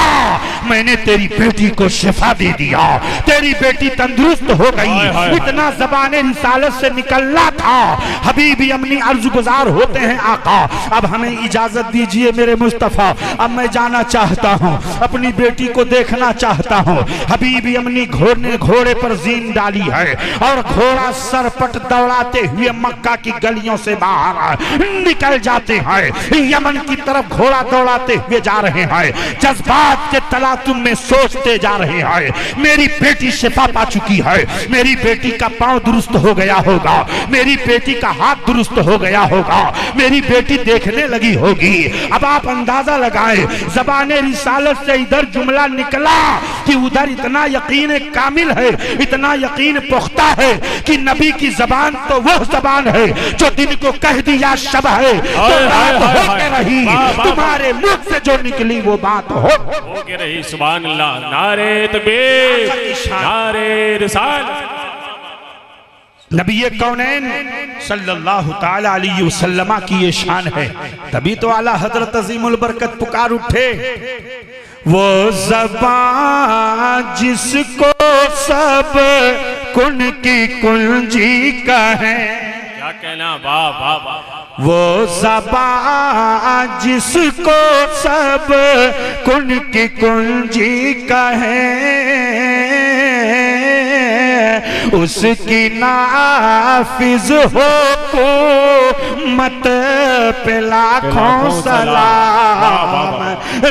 मैंने तेरी बेटी को शिफा दे दिया, तेरी बेटी तंदुरुस्त हो गई। इतना ज़बाने रिसालत से निकलना था। हबीब यमनी अर्ज गुजार होते हैं, आका अब हमें इजाजत दीजिए मेरे मुस्तफा, अब मैं जाना चाहता हूँ, अपनी बेटी को देखना चाहता हूँ। हबीब यमनी घोड़े पर जीन डाली है और घोड़ा सरपट दौड़ाते हुए मक्का की गलियों से बाहर निकल जाते हैं। यमन की तरफ घोड़ा दौड़ाते हुए जा रहे हैं, जज्बात के तलातुम में सोचते जा रहे हैं, मेरी बेटी शिफा पा चुकी है, मेरी बेटी का पांव दुरुस्त हो गया होगा, मेरी बेटी का हाथ दुरुस्त हो गया होगा, मेरी बेटी देखने लगी होगी। अब आप अंदाजा लगाएं, ज़बाने रिसालत से इधर जुमला निकला कि उधर इतना यकीन कामिल है, इतना यकीन पुख्ता है कि नबी की जबान तो वह जबान है जो दिन को कह दिया शब है तो रात होके रही, तुम्हारे मुख से जो निकली वो बात होके रही। सुभान अल्लाह, नारे तकबीर, नारे रिसालत। नबी कौनैन सल्लल्लाहु ताला अलैहि वसल्लम की ये शान है, तभी तो आला हजरत अजीमुल बरकत पुकार उठे, वो ज़बान जिसको सब कुन की कुंजी कहे। क्या कहना, वाह वाह वाह। वो ज़बान जिसको सब कुन की कुंजी कहे, उसकी नाफिज हो को मत पे लाखों सलाम,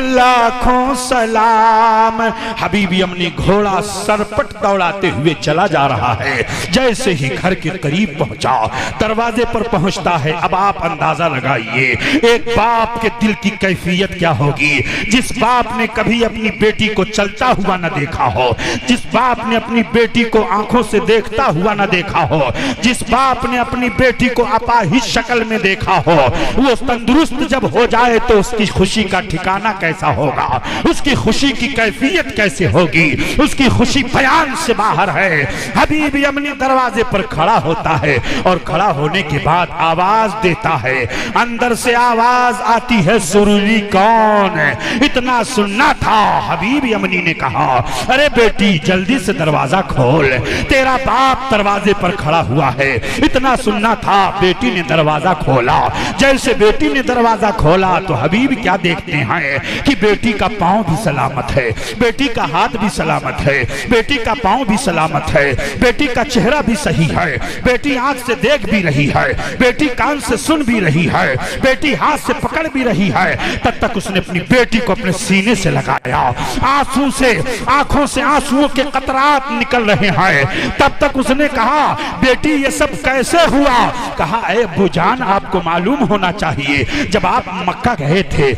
लाखों सलाम। हबीबी अमनी घोड़ा सरपट दौड़ाते हुए चला जा रहा है। जैसे ही घर के करीब पहुंचा, दरवाजे पर पहुंचता है। अब आप अंदाजा लगाइए एक बाप के दिल की कैफियत क्या होगी। जिस बाप ने कभी अपनी बेटी को चलता हुआ न देखा हो, जिस बाप ने अपनी बेटी को आंखों से देखता हुआ न देखा हो, जिस बाप ने अपनी बेटी को अपाहिज शक्ल में देखा हो, वो तंदुरुस्त जब हो जाए तो उसकी खुशी का ठिकाना कैसा होगा, उसकी खुशी की कैफियत कैसे होगी, उसकी खुशी बयान से बाहर है। हबीबी अमनी दरवाजे पर खड़ा होता है और खड़ा होने के बाद आवाज देता है। अंदर से आवाज आती है, सुरूरी कौन है? इतना सुनना था। हबीबी अमनी ने कहा, अरे बेटी जल्दी से दरवाजा खोल, तेरा बाप दरवाजे पर खड़ा हुआ है। इतना सुनना था। बेटी ने दरवाजा खोला। जैसे बेटी ने दरवाजा खोला तो हबीब क्या देखते हैं कि बेटी का पांव भी सलामत है, बेटी का हाथ भी सलामत है, बेटी का पांव भी सलामत है, बेटी का चेहरा भी सही है, बेटी आंख से देख भी रही है, बेटी कान से सुन भी रही है, बेटी हाथ से पकड़ भी रही है। तब तक उसने अपनी बेटी को अपने सीने से लगाया। आंसू से, आंखों से आंसुओं के कतरात निकल रहे हैं। तब तक उसने कहा, बेटी ये सब कैसे हुआ? कहा, ऐ अब्बू जान आपको मालूम होना चाहिए, जब आप मक्का गए थे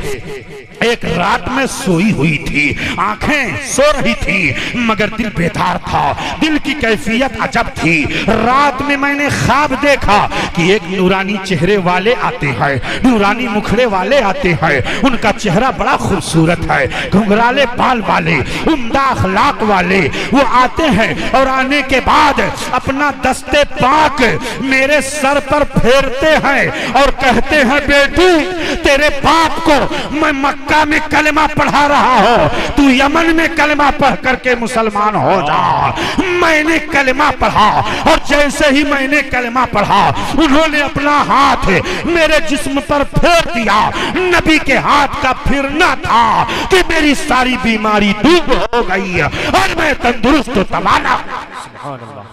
एक रात में सोई हुई थी, आंखें सो रही थी मगर दिल बेदार था, दिल की कैफियत अजब थी। रात में मैंने ख्वाब देखा कि एक नूरानी चेहरे वाले आते हैं, नूरानी मुखड़े वाले आते हैं, उनका चेहरा बड़ा खूबसूरत है, घुंघराले बाल वाले, उम्दा अखलाक वाले। वो आते हैं और आने के बाद अपना दस्ते पाक मेरे सर पर फेरते हैं और कहते हैं, बेटी तेरे बाप को मैं मक्का में कलमा पढ़ा रहा हो, तू यमन में कलमा पढ़ करके मुसलमान हो जा। मैंने कलमा पढ़ा और जैसे ही मैंने कलमा पढ़ा उन्होंने अपना हाथ मेरे जिस्म पर फेर दिया। नबी के हाथ का फिरना था कि मेरी सारी बीमारी दूर हो गई और मैं तंदुरुस्त तवाना।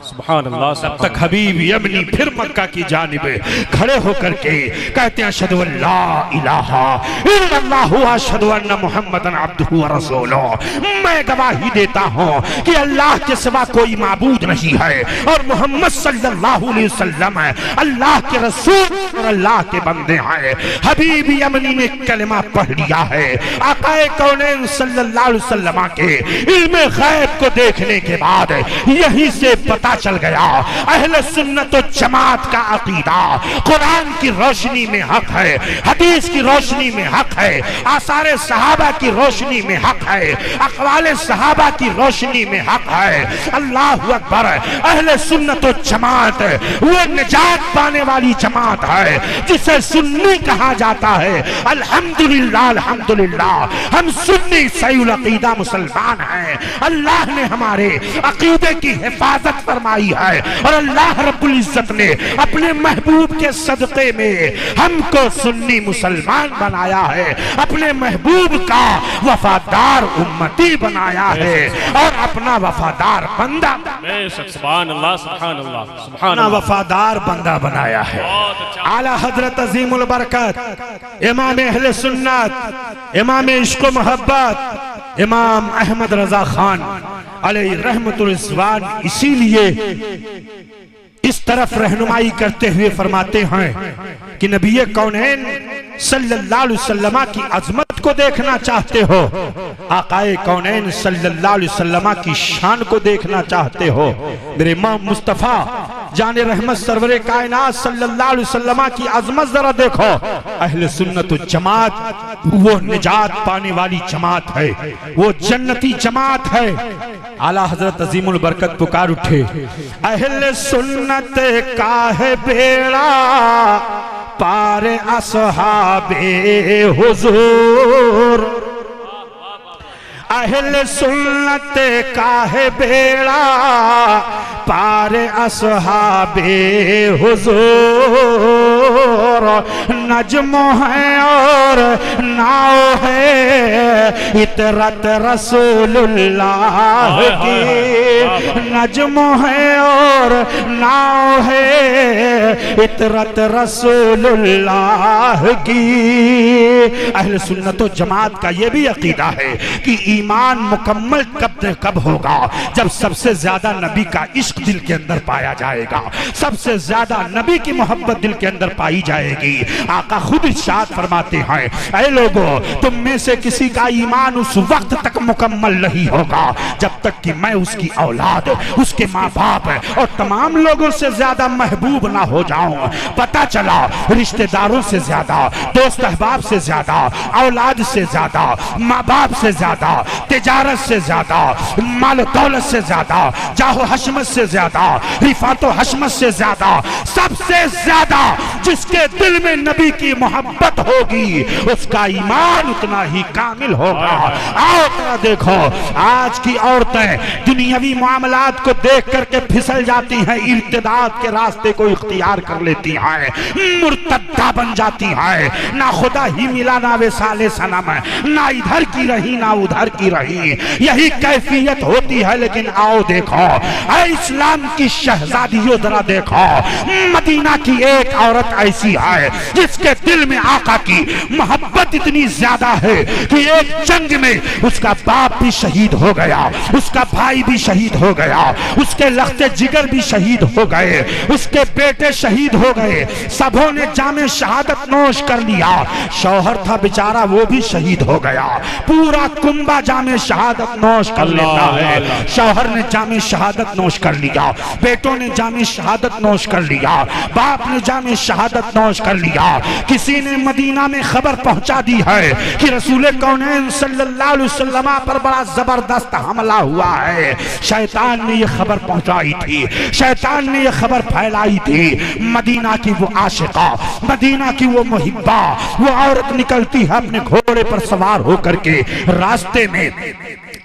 सुभान अल्लाह। तब तक हबीब यमनी फिर मक्का की जानिब खड़े होकर के कहते हैं, अशहदु अल्ला इलाहा इल्लल्लाहु व अशहदु अन्ना मुहम्मदन अब्दुहु व रसूलुहु। मैं गवाही देता हूँ कि अल्लाह के सिवा कोई माबूद नहीं है और मोहम्मद सल्लल्लाहु अलैहि वसल्लम अल्लाह के रसूल और अल्लाह के बंदे हैं। हबीब यमनी ने कलमा पढ़ लिया है। आकाए कौनैन सल्लल्लाहु अलैहि वसल्लम के इल्मे गैब को देखने के बाद यहीं से पता चल गया, अहले सुन्नत व जमात का अकीदा कुरान की रोशनी में हक है, हदीस की रोशनी में हक है, आसारे सहाबा की रोशनी में हक है, अक़वाले सहाबा की रोशनी में हक है। अल्लाहु अकबर। अहले सुन्नत व जमात वो निजात पाने वाली जमात है जिसे सुन्नी कहा जाता है। अल्हम्दुलिल्लाह, अल्हम्दुलिल्लाह हम सुन्नी सही अकीदा मुसलमान हैं। अल्लाह ने हमारे अकीदे की हिफाजत फरमाई है और अल्लाह रब्बुल इज्जत ने अपने महबूब के सदक़े में हमको सुन्नी मुसलमान बनाया है, अपने महबूब का वफादार उम्मती बनाया है और अपना वफादार बंदा, सुभान अल्लाह, सुभान अल्लाह, सुभान अपना अल्लाह। वफादार बंदा बनाया है। आला हजरत अजीमुल बरकत इमाम अहले सुन्नत, इमाम इश्क व मोहब्बत, इमाम अहमद रजा खान अलैहि रहमतुल रिज़वान इसीलिए इस तरफ रहनुमाई करते हुए फरमाते हैं कि नबी कौनैन सल्लल्लाहु अलैहि वसल्लम की अजमत को देखना चाहते हो, आकाए कौनैन सल्लल्लाहु अलैहि वसल्लम की शान को देखना चाहते हो, मेरे इमाम मुस्तफा जाने रहमत सरवरे कायनात सल्लल्लाहु अलैहि वसल्लम की अजमत जरा देखो। अहले सुन्नत व जमात वो निजात पाने वाली जमात है, वो जन्नती जमात है। आला हजरत अजीमुल बरकत पुकार उठे, अहले सुन्नत का है बेड़ा पार असहाबे हुजूर, अहले सुन्नत का है बेड़ा पार असहाबे हुजूर, नज्म है और नाव है इतरत रसूलुल्लाह की, नज्म है और नाव है इतरत रसूलुल्लाह की। अहले सुन्नत व जमात का यह भी अकीदा है कि ईमान मुकम्मल कब होगा, जब सबसे ज्यादा नबी का इश्क दिल के अंदर पाया जाएगा, सबसे ज्यादा नबी की मोहब्बत दिल के अंदर पाई जाएगी। आका खुद इरशाद फरमाते हैं, ऐ लोगों तुम में से किसी का ईमान उस वक्त तक मुकम्मल नहीं होगा जब तक कि मैं उसकी औलाद, उसके माँ बाप और तमाम लोगों से ज्यादा महबूब ना हो जाऊं। पता चला रिश्तेदारों से ज्यादा, दोस्त अहबाब से ज्यादा, औलाद से ज्यादा, माँ बाप से ज्यादा, तिजारत से ज्यादा, माल दौलत से ज्यादा, जाहो हशमत से ज्यादा, रिफातो हशमत से ज्यादा, सबसे ज्यादा जिसके दिल में नबी की मोहब्बत होगी उसका ईमान उतना ही कामिल होगा। आओ जरा देखो, आज की औरतें दुनियावी मामलात को देख करके फिसल जाती हैं, इर्तिदाद के रास्ते को इख्तियार कर लेती हैं, मुर्तद्दा बन जाती हैं, ना खुदा ही मिला ना वे साले सनम, ना इधर की रही ना उधर की रही, यही कैफियत होती है। लेकिन आओ देखो, इस्लाम की शहजादियों जरा देखो, मदीना की एक औरत ऐसी है जिसके दिल में आका की मोहब्बत इतनी ज्यादा है कि एक जंग में उसका बाप भी शहीद हो गया, उसका भाई भी शहीद हो गया, उसके लख्ते जिगर भी शहीद हो गए, उसके बेटे शहीद हो गए, सबों ने जामे शहादत नोश कर लिया, शौहर था बेचारा वो भी शहीद हो गया, पूरा कुंबा जामे शहादत नोश कर लेता है। शौहर ने जामे शहादत नोश कर लिया, बेटों ने जामे शहादत नोश कर लिया, बाप ने जामे शहादत नोश कर लिया। किसी ने मदीना में खबर पहुंचा दी है कि रसूल कौनैन सल्लल्लाहु अलैहि वसल्लम पर बड़ा जबरदस्त हमला हुआ है। शैतान ने यह खबर पहुंचाई थी, शैतान ने यह खबर फैलाई थी। मदीना की वो आशिका, मदीना की वो मुहिब्बा, वो औरत निकलती है अपने घोड़े पर सवार होकर के, रास्ते में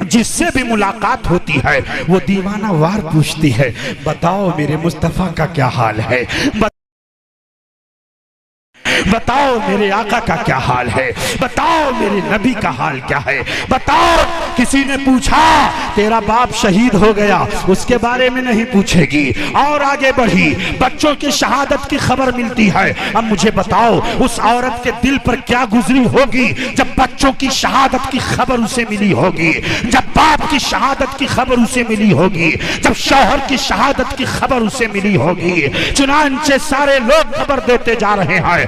जिससे भी मुलाकात होती है वो दीवाना वार पूछती है, बताओ मेरे मुस्तफा का क्या हाल है, बताओ मेरे आका का क्या हाल है, बताओ मेरे नबी का हाल क्या है, बताओ। किसी ने पूछा तेरा बाप शहीद हो गया, उसके बारे में नहीं पूछेगी, और आगे बढ़ी, बच्चों की शहादत की खबर मिलती है। अब मुझे बताओ उस औरत के दिल पर क्या गुजरी होगी जब बच्चों की शहादत की खबर उसे मिली होगी, जब बाप की शहादत की खबर उसे मिली होगी, जब शौहर की शहादत की खबर उसे मिली होगी। चुनांचे सारे लोग खबर देते जा रहे हैं,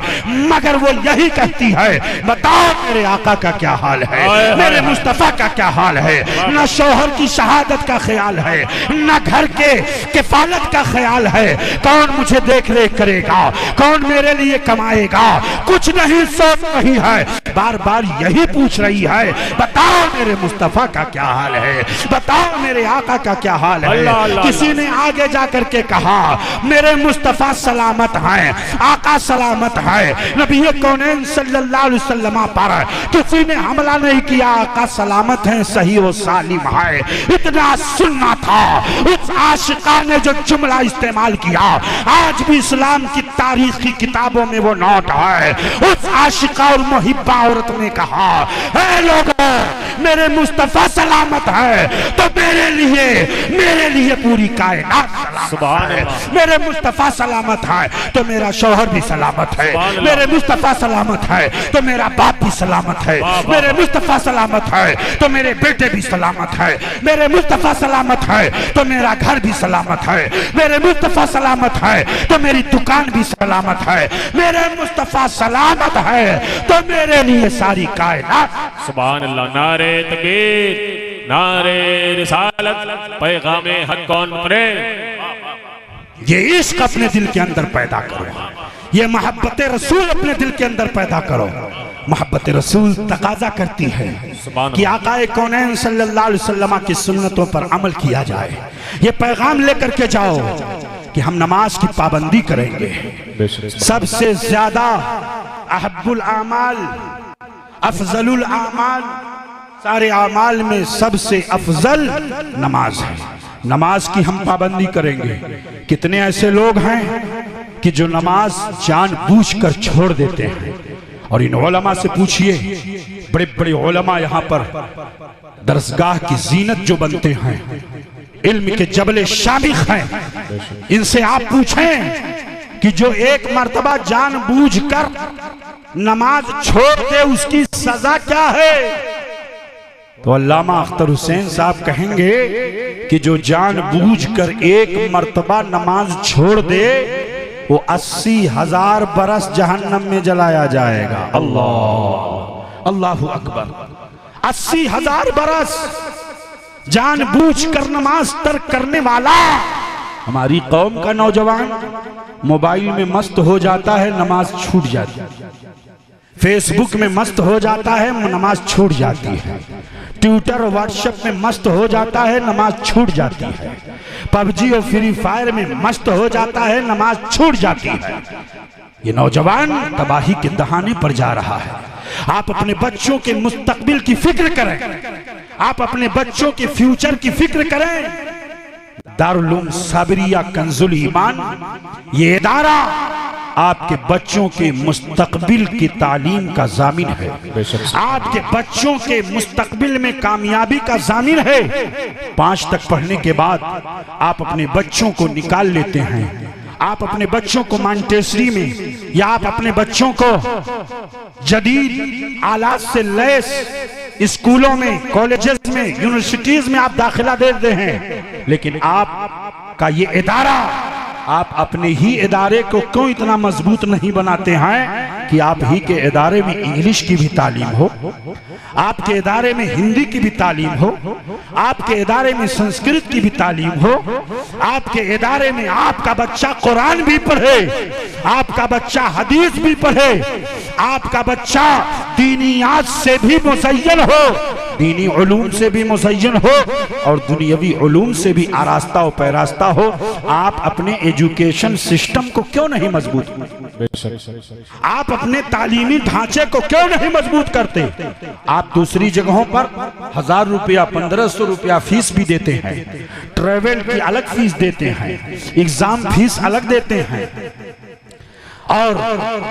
मगर वो यही कहती है, बताओ मेरे आका का क्या हाल है, मेरे मुस्तफा का क्या हाल है। ना शौहर की शहादत का ख्याल है, ना घर के किफालत का ख्याल है, कौन मुझे देख रेख करेगा, कौन मेरे लिए कमाएगा, कुछ नहीं सोच रही है, बार बार यही पूछ रही है, बताओ मेरे मुस्तफा का क्या हाल है, बताओ मेरे आका का क्या हाल है। किसी ने आगे जाकर के कहा, मेरे मुस्तफा सलामत हैं, आका सलामत है, नबी कौनैन सल्लल्लाहु अलैहि वसल्लम पर किसी ने हमला नहीं किया, आका सलामत हैं, सही व सालिम है। इतना सुनना था, उस आशिका ने जो जुमला इस्तेमाल किया आज भी इस्लाम की तारीख की किताबों में वो नोट है। उस आशिका और मुहिब्बा औरत ने कहा, हे लोगों मेरे मुस्तफा सलामत है तो मेरे लिए पूरी कायनात सलामत है। मेरे मुस्तफा सलामत है तो मेरा शौहर भी सलामत है। मेरे मुस्तफा सलामत है तो मेरा बाप भी सलामत है। मेरे मुस्तफा सलामत है तो मेरे बेटे भी सलामत है। मेरे मुस्तफा सलामत है तो मेरा घर भी सलामत है। मेरे मुस्तफा सलामत है तो मेरी दुकान भी सलामत है। मेरे मुस्तफा सलामत है तो मेरे लिए सारी कायनात। सुभान अल्लाह। नारे तकबीर, नारे रिसालत, पैगामे हक कौन पढ़े। ये इश्क अपने दिल के अंदर पैदा करो, ये मोहब्बत रसूल अपने दिल के अंदर पैदा करो। मोहब्बत रसूल तकाजा करती है कि आकाए कौनैन सल्लल्लाहु अलैहि वसल्लम की सुन्नतों पर अमल किया जाए। ये पैगाम लेकर के जाओ कि हम नमाज की पाबंदी करेंगे। सबसे ज्यादा अहब्बुल आमाल, अफजलुल आमाल, सारे आमाल में सबसे अफजल नमाज है। नमाज की हम पाबंदी करेंगे। कितने ऐसे लोग हैं कि जो नमाज जानबूझकर छोड़ देते हैं। और इन उलमा से पूछिए, बड़े बड़े उलमा यहाँ पर दरसगाह की जीनत जो बनते हैं, इल्म के जबले शामिख हैं, इनसे आप पूछें कि जो एक मर्तबा जानबूझकर नमाज छोड़ दे उसकी सजा क्या है, तो अल्लामा अख्तर हुसैन साहब कहेंगे कि जो जानबूझकर एक मर्तबा नमाज छोड़ दे वो 80,000 बरस जहन्नम में जलाया जाएगा। अल्लाह, अल्लाहु अकबर। 80,000 बरस जानबूझकर नमाज तर्क करने वाला। हमारी कौम का नौजवान मोबाइल में मस्त हो जाता है, नमाज छूट जाती है। फेसबुक में मस्त हो जाता है, नमाज छूट जाती है। ट्विटर व्हाट्सएप में मस्त हो जाता है, नमाज छूट जाती है। पबजी और फ्री फायर में मस्त हो जाता है, नमाज छूट जाती है। ये नौजवान तबाही के दहाने पर जा रहा है। आप अपने बच्चों के मुस्तकबिल की फिक्र करें, आप अपने बच्चों के फ्यूचर की फिक्र करें। दारुल उलूम साबिरिया कंजुल ईमान ये इदारा आपके बच्चों के मुस्तकबिल की तालीम का जामिन है, आपके बच्चों के मुस्तकबिल में कामयाबी का जामिन है। 5 तक पढ़ने के बाद आप अपने बच्चों को निकाल लेते हैं, आप अपने बच्चों को मॉन्टेसरी में या आप अपने बच्चों को जदीद आलात से लैस स्कूलों में, कॉलेजेस में, यूनिवर्सिटीज में आप दाखिला देते हैं। लेकिन आप का ये इदारा, आप अपने ही इदारे को क्यों इतना मजबूत नहीं बनाते हैं कि आप ही के इदारे में इंग्लिश की भी तालीम हो, आपके इदारे में हिंदी की भी तालीम हो, आपके इदारे में संस्कृत की भी तालीम हो, आपके इदारे में आपका बच्चा कुरान भी पढ़े, आपका बच्चा हदीस भी पढ़े, आपका बच्चा दीनियात से भी मुज़य्यन हो, दीनी उलूम से भी मुज़य्यन हो और दुनियावी उलूम से भी आरास्ता और पैरास्ता हो। आप अपने एजुकेशन सिस्टम को क्यों नहीं मजबूत करते? आप अपने तालीमी ढांचे को क्यों नहीं मजबूत करते? आप दूसरी जगहों पर 1000 रुपया 1500 रुपया फीस भी देते हैं, ट्रेवल की अलग फीस देते हैं, एग्जाम फीस अलग देते हैं और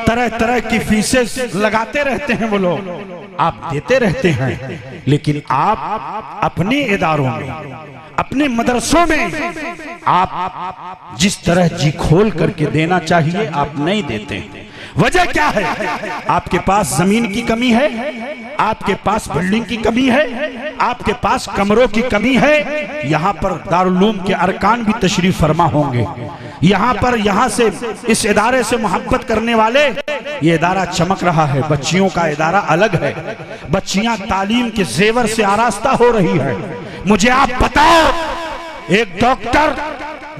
तरह तरह की फीसें लगाते रहते हैं वो लोग, आप देते रहते हैं। लेकिन आप अपने इदारों में, अपने मदरसों में आप जिस तरह जी खोल करके देना चाहिए आप नहीं देते। वजह क्या है? आपके पास जमीन की कमी है, आपके पास बिल्डिंग की कमी है, आपके पास कमरों की कमी है। यहाँ पर दारुल उलूम के अरकान भी तशरीफ फरमा होंगे। यहाँ से इस इदारे से मोहब्बत करने वाले, ये इदारा चमक रहा है। बच्चियों का इदारा अलग है, बच्चियां तालीम के जेवर से आरास्ता हो रही है। मुझे आप बताओ, एक डॉक्टर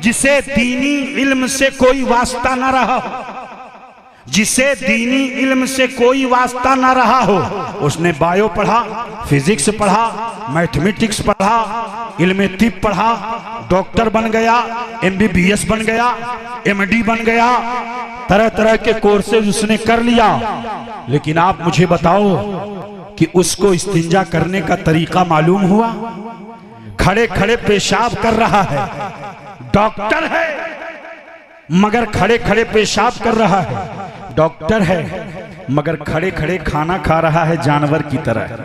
जिसे दीनी इल्म से कोई वास्ता न रहा, जिसे दीनी इल्म से कोई वास्ता ना रहा हो, उसने बायो पढ़ा, फिजिक्स पढ़ा, मैथमेटिक्स पढ़ा, इल्म तिब पढ़ा, डॉक्टर बन गया, MBBS बन गया, MD बन गया, तरह तरह के कोर्सेज उसने कर लिया। लेकिन आप मुझे बताओ कि उसको इस्तिंजा करने का तरीका मालूम हुआ? खड़े खड़े पेशाब कर रहा है, डॉक्टर है मगर खड़े खड़े पेशाब कर रहा है, डॉक्टर है मगर खड़े खड़े खाना खा रहा है जानवर की तरह।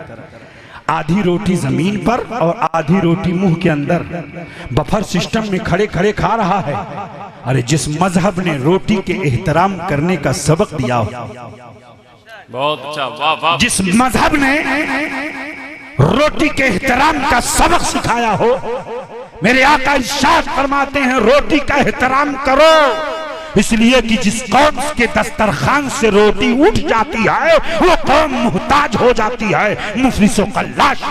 आधी रोटी जमीन पर और आधी रोटी मुंह के अंदर बफर सिस्टम में खड़े खड़े खा रहा है। अरे जिस मजहब ने रोटी के एहतराम करने का सबक दिया हो, बहुत अच्छा, वाह वाह। जिस मजहब ने रोटी के एहतराम का सबक सिखाया हो, मेरे आका इरशाद फरमाते हैं रोटी का एहतराम करो, इसलिए कि जिस कौम के दस्तरखान से रोटी उठ जाती है वो कौम मुहताज हो जाती है, मुफलिसों का लाश।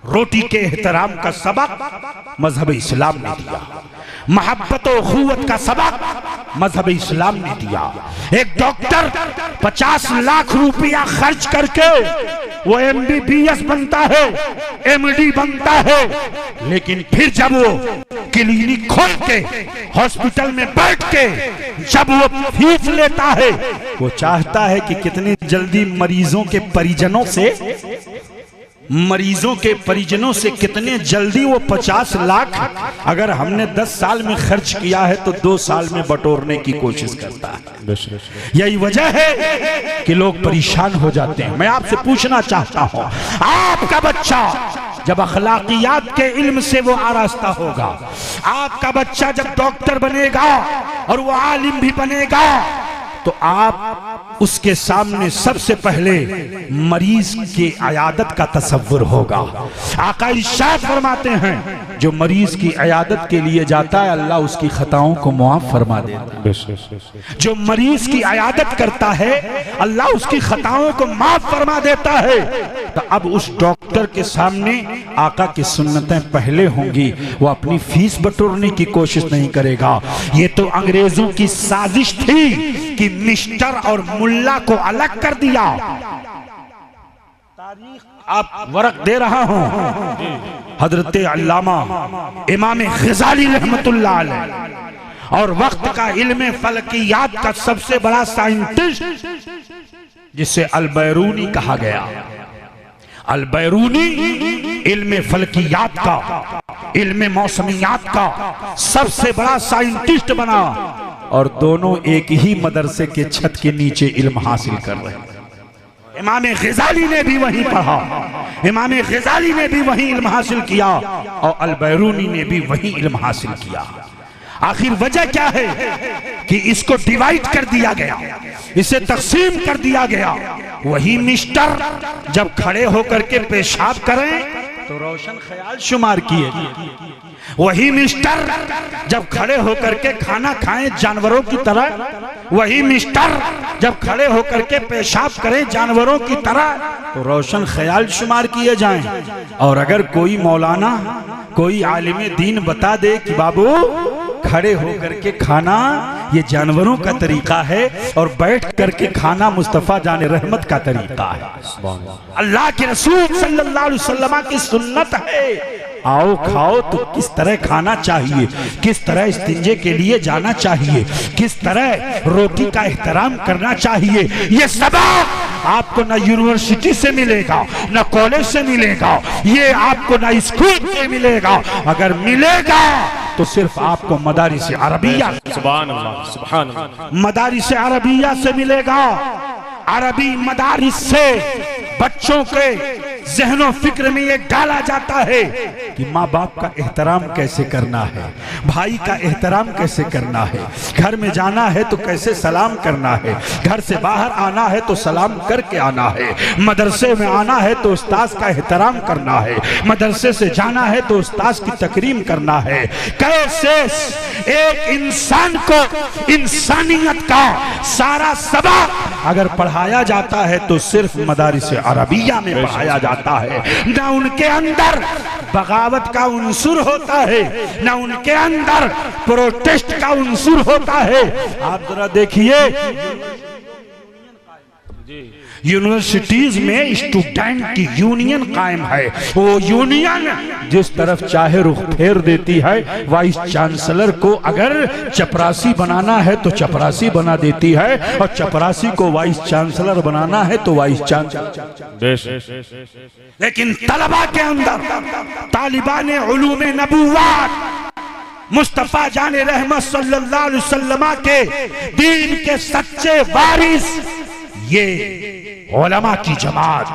रोटी के एहतराम का सबक मजहब इस्लाम ने दिया, मोहब्बत और अखुवत का सबक मजहब इस्लाम ने दिया। एक डॉक्टर 50 लाख रुपया खर्च करके वो MBBS बनता है, MD बनता है, लेकिन फिर जब वो क्लिनिक खोल के हॉस्पिटल में बैठ के जब वो फीस लेता है, वो चाहता है कि कितनी जल्दी मरीजों के परिजनों से कितने जल्दी वो 50 लाख अगर हमने 10 साल में खर्च किया है तो 2 साल में बटोरने की कोशिश करता है। यही वजह है कि लोग परेशान हो जाते हैं। मैं आपसे पूछना चाहता हूं, आपका बच्चा जब अखलाकियात के इल्म से वो आरास्ता होगा, आपका बच्चा जब डॉक्टर बनेगा और वो आलिम भी बनेगा, तो आप उसके सामने सबसे पहले मरीज की अयादत का तसव्वुर होगा। आका इरशाद फरमाते हैं जो मरीज की अयादत के लिए जाता है अल्लाह उसकी खताओं को मुआफ फरमा देता है। जो मरीज की अयादत करता है अल्लाह उसकी खताओं को माफ फरमा देता है। तो अब उस डॉक्टर के सामने आका की सुन्नतें पहले होंगी, वो अपनी फीस बटोरने की कोशिश नहीं करेगा। ये तो अंग्रेजों की साजिश थी कि मिस्टर और मुल्ला को अलग कर दिया। आप वरक दे रहा हूं, हजरत अल्लामा इमाम ग़ज़ाली रहमतुल्लाह अलैह और वक्त का इल्म फलकियात का सबसे बड़ा साइंटिस्ट जिसे अल-बैरूनी कहा गया। अल-बैरूनी इल्म फलकियात का, इल्म मौसमियात का सबसे बड़ा साइंटिस्ट बना और दोनों एक ही मदरसे के छत के नीचे इल्म हासिल कर रहे हैं। इमाम ग़ज़ाली ने भी वहीं पढ़ा, इमाम ग़ज़ाली ने भी वहीं इल्म हासिल किया और अल-बैरूनी ने भी वहीं इल्म हासिल किया। आखिर वजह क्या है कि इसको डिवाइड कर दिया गया, इसे तकसीम कर दिया गया। वही मिस्टर जब खड़े होकर के पेशाब करें तो रोशन ख्याल शुमार किए, वही मिस्टर जब खड़े होकर के खाना खाएं जानवरों की तरह, वही मिस्टर जब खड़े होकर के पेशाब करें जानवरों की तरह तो रोशन ख्याल शुमार किए जाएं। और अगर कोई मौलाना, कोई आलिम दीन बता दे कि बाबू खड़े होकर के खाना ये जानवरों का तरीका है और बैठ करके खाना मुस्तफा जाने रहमत का तरीका है, अल्लाह के रसूल सल्लल्लाहु अलैहि वसल्लम की सुन्नत है, आओ खाओ तो किस तरह खाना चाहिए, किस तरह इस्तिंजे के लिए जाना चाहिए, किस तरह रोटी का एहतराम करना चाहिए, ये सबक आपको ना यूनिवर्सिटी से मिलेगा, ना कॉलेज से मिलेगा, ये आपको ना स्कूल से मिलेगा। अगर मिलेगा तो सिर्फ आपको मदारिस अरबिया, सुभान अल्लाह, सुभान अल्लाह, मदारिस अरबिया से मिलेगा। अरबी मदारिस से बच्चों के ज़हनो फिक्र में ये डाला जाता है कि माँ बाप का एहतराम कैसे करना है, भाई का एहतराम कैसे करना है, घर में जाना है तो कैसे सलाम करना है, घर से बाहर आना है तो सलाम करके आना है, मदरसे में आना है तो उस्ताद का एहतराम करना है, मदरसे से जाना है तो उस्ताद की तकरीम करना है। कैसे एक इंसान को इंसानियत का सारा सबक अगर पढ़ाया जाता है तो सिर्फ मदारिस अरबिया में पढ़ाया जाता है। ना उनके अंदर बगावत का उन्सुर होता है, ना उनके अंदर प्रोटेस्ट का उन्सुर होता है। आप जरा देखिए यूनिवर्सिटीज में स्टूडेंट की यूनियन कायम है, वो यूनियन जिस तरफ चाहे रुख फेर देती है। वाइस चांसलर को अगर चपरासी बनाना है तो चपरासी बना देती है और चपरासी को वाइस चांसलर बनाना है तो वाइस चांसलर। लेकिन तलबा के अंदर तालिबान उलूम नबुव्वत मुस्तफा जाने रहमत सल्लल्लाहु अलैहि वसल्लम के दीन के सच्चे वारिस ये उलमा की जमात,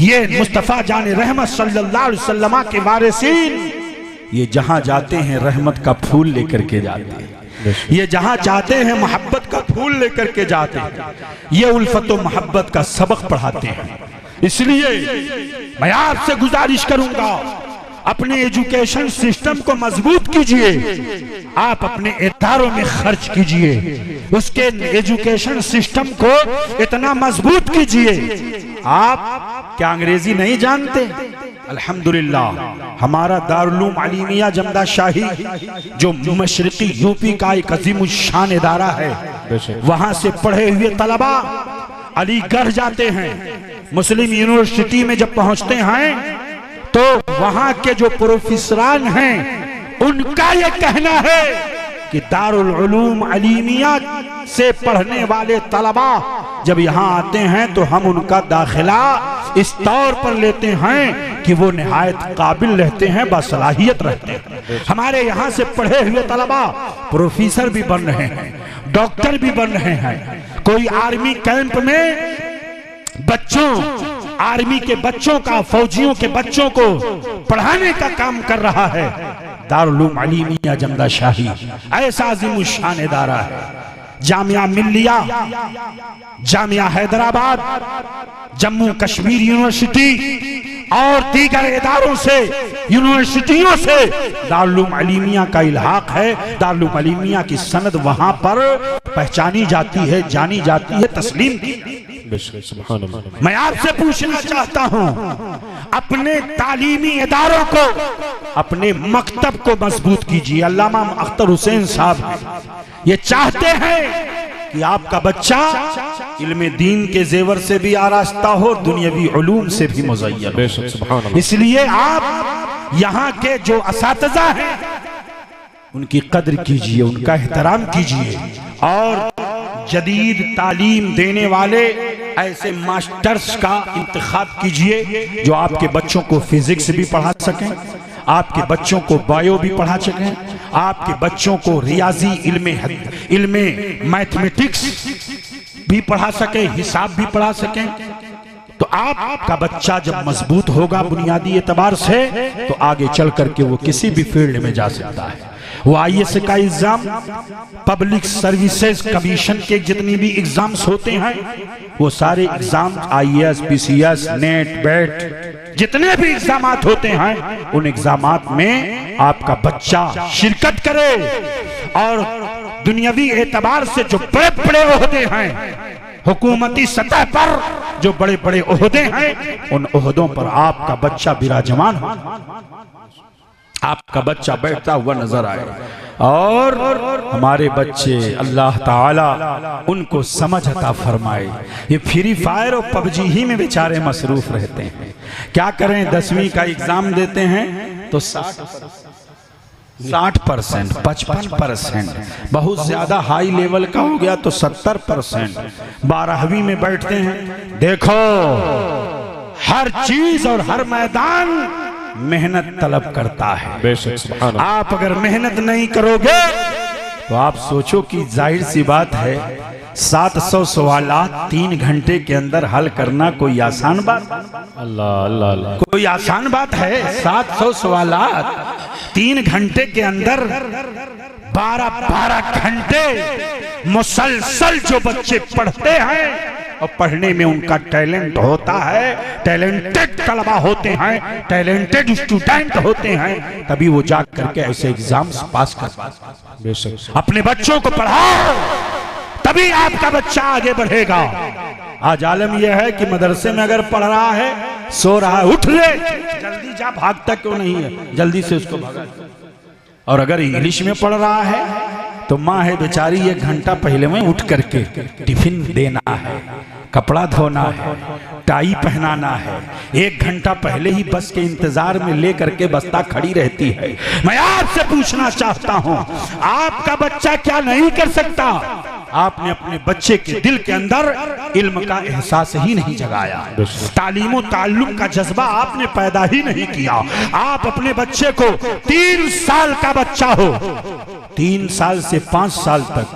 ये मुस्तफ़ा जान रहमत सल्लल्लाहु अलैहि वसल्लम के वारिसीन ये जहां जाते हैं रहमत का फूल लेकर के जाते हैं, ये जहां चाहते हैं मोहब्बत का फूल लेकर के जाते हैं, ये उल्फत और मोहब्बत का सबक पढ़ाते हैं। इसलिए मैं आपसे गुजारिश करूंगा, अपने एजुकेशन सिस्टम को मजबूत कीजिए, आप अपने इदारों में खर्च कीजिए, उसके एजुकेशन सिस्टम को इतना मजबूत कीजिए। आप क्या अंग्रेजी नहीं जानते? अल्हम्दुलिल्लाह हमारा दारुल अलीमिया जमदा शाही जो मशरिकी यूपी का एक अजीम शान इदारा है, वहां से पढ़े हुए तलबा अलीगढ़ जाते हैं। मुस्लिम यूनिवर्सिटी में जब पहुंचते हैं तो वहां के जो प्रोफेसरान हैं उनका यह कहना है कि दारुल उलूम अलीमिया से पढ़ने वाले तलबा जब यहाँ आते हैं तो हम उनका दाखिला इस तौर पर लेते हैं कि वो निहायत काबिल रहते हैं, बासलाहियत रहते हैं। हमारे यहाँ से पढ़े हुए तलबा प्रोफेसर भी बन रहे हैं, डॉक्टर भी बन रहे हैं। कोई आर्मी कैंप में बच्चों, आर्मी के बच्चों का, फौजियों के बच्चों को पढ़ाने का काम कर रहा है। दारुल उलूम अलीमिया जमदा शाही ऐसा अजीम शान इदारा है। जामिया मिल्लिया, जामिया हैदराबाद, जम्मू कश्मीर यूनिवर्सिटी और दीगर इदारों से, यूनिवर्सिटियों से दारुल उलूम अलीमिया का इल्हाक है। दारुल उलूम अलीमिया की सनद वहां पर पहचानी जाती है, जानी जाती है, तस्लीम की। मैं आपसे पूछना चाहता हूं, अपने तालीमी इदारों को, अपने मकतब को मजबूत कीजिए। अल्लामा अख्तर हुसैन साहब ये चाहते हैं कि आपका बच्चा इल्म दीन के जेवर से भी आरास्ता हो, दुनियावी उलूम से भी मुज़य्यन। इसलिए आप यहाँ के जो असातिज़ा हैं उनकी कद्र कीजिए, उनका एहतराम कीजिए और जदीद तालीम देने वाले ऐसे मास्टर्स का इंतखाब कीजिए जो आपके बच्चों को फिजिक्स भी पढ़ा सकें, आपके बच्चों को बायो भी पढ़ा सकें, आपके बच्चों को रियाजी इल्मे मैथमेटिक्स भी पढ़ा सके, हिसाब भी पढ़ा सकें। तो आपका बच्चा जब मजबूत होगा बुनियादी एतबार से तो आगे चल करके वो किसी भी फील्ड में जा सकता है। वो IAS का एग्जाम, पब्लिक सर्विसेज कमीशन के जितनी भी एग्जाम्स होते हैं वो सारे एग्जाम, IAS, PCS, नेट, बेट, जितने भी एग्जाम होते हैं उन एग्जाम में आपका बच्चा शिरकत करे और दुनियावी एतबार से जो बड़े बड़े ओहदे हैं, हुकूमती सतह पर जो बड़े बड़े ओहदे हैं, उन ओहदों पर आपका बच्चा विराजमान हो, आपका बच्चा बैठता हुआ नजर आए और हमारे बच्चे अल्लाह ताला उनको समझ अता फरमाए। ये फ्री फायर और PUBG ही में बेचारे मसरूफ रहते हैं। क्या करें, 10वीं का एग्जाम देते हैं तो 60%, 55%, बहुत ज्यादा हाई लेवल का हो गया तो 70%, 12वीं में बैठते हैं। देखो हर चीज और हर मैदान मेहनत तलब करता है। आप अगर मेहनत नहीं करोगे तो आप सोचो कि जाहिर सी बात है 700 सवालात 3 घंटे के अंदर हल करना कोई आसान बात? अल्लाह अल्लाह अल्लाह, कोई आसान बात है? 700 सवालात 3 घंटे के अंदर 12-12 घंटे मुसलसल जो बच्चे पढ़ते हैं और पढ़ने में उनका टैलेंट होता है, टैलेंटेड तलबा होते हैं, टैलेंटेड स्टूडेंट होते हैं, तभी वो जा करके ऐसे एग्जाम्स पास कर पाते हैं। अपने बच्चों को पढ़ाओ तभी आपका बच्चा आगे बढ़ेगा। आज आलम यह है कि मदरसे में अगर पढ़ रहा है, सो रहा है, उठ ले, जल्दी जा, भागता क्यों नहीं है, जल्दी से उसको भगा। और अगर इंग्लिश में पढ़ रहा है तो माँ है बेचारी 1 घंटा पहले में उठ करके टिफिन देना है, कपड़ा धोना है, टाई पहनाना है, 1 घंटा पहले ही बस के इंतजार में ले करके बस्ता खड़ी रहती है। मैं आपसे पूछना चाहता हूँ, आपका बच्चा क्या नहीं कर सकता? आपने अपने बच्चे के दिल के अंदर इल्म का एहसास ही नहीं जगाया, तालीम और ताल्लुम का जज्बा आपने पैदा ही नहीं किया। आप अपने बच्चे को 3 साल का बच्चा हो, 3 साल से 5 साल तक,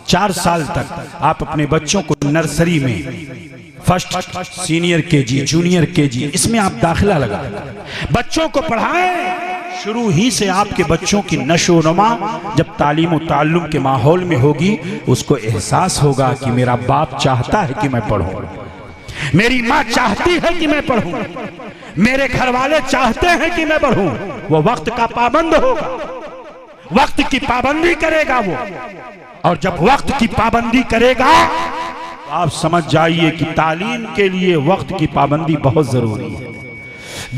4 साल तक आप अपने बच्चों को नर्सरी में, first, senior KG, junior KG, इसमें आप दाखिला लगा, बच्चों को पढ़ाएं। शुरू ही से आपके बच्चों की नशोनुमा जब तालीम और ताल्लुम के माहौल में होगी, उसको एहसास होगा कि मेरा बाप चाहता है कि मैं पढ़ूं, मेरी माँ चाहती है कि मैं पढ़ूं, मेरे घर वाले चाहते हैं कि मैं पढ़ूं। वो वक्त का पाबंद होगा, वक्त की पाबंदी करेगा वो, और जब वक्त की पाबंदी करेगा तो आप समझ जाइए कि तालीम के लिए वक्त की पाबंदी बहुत जरूरी है।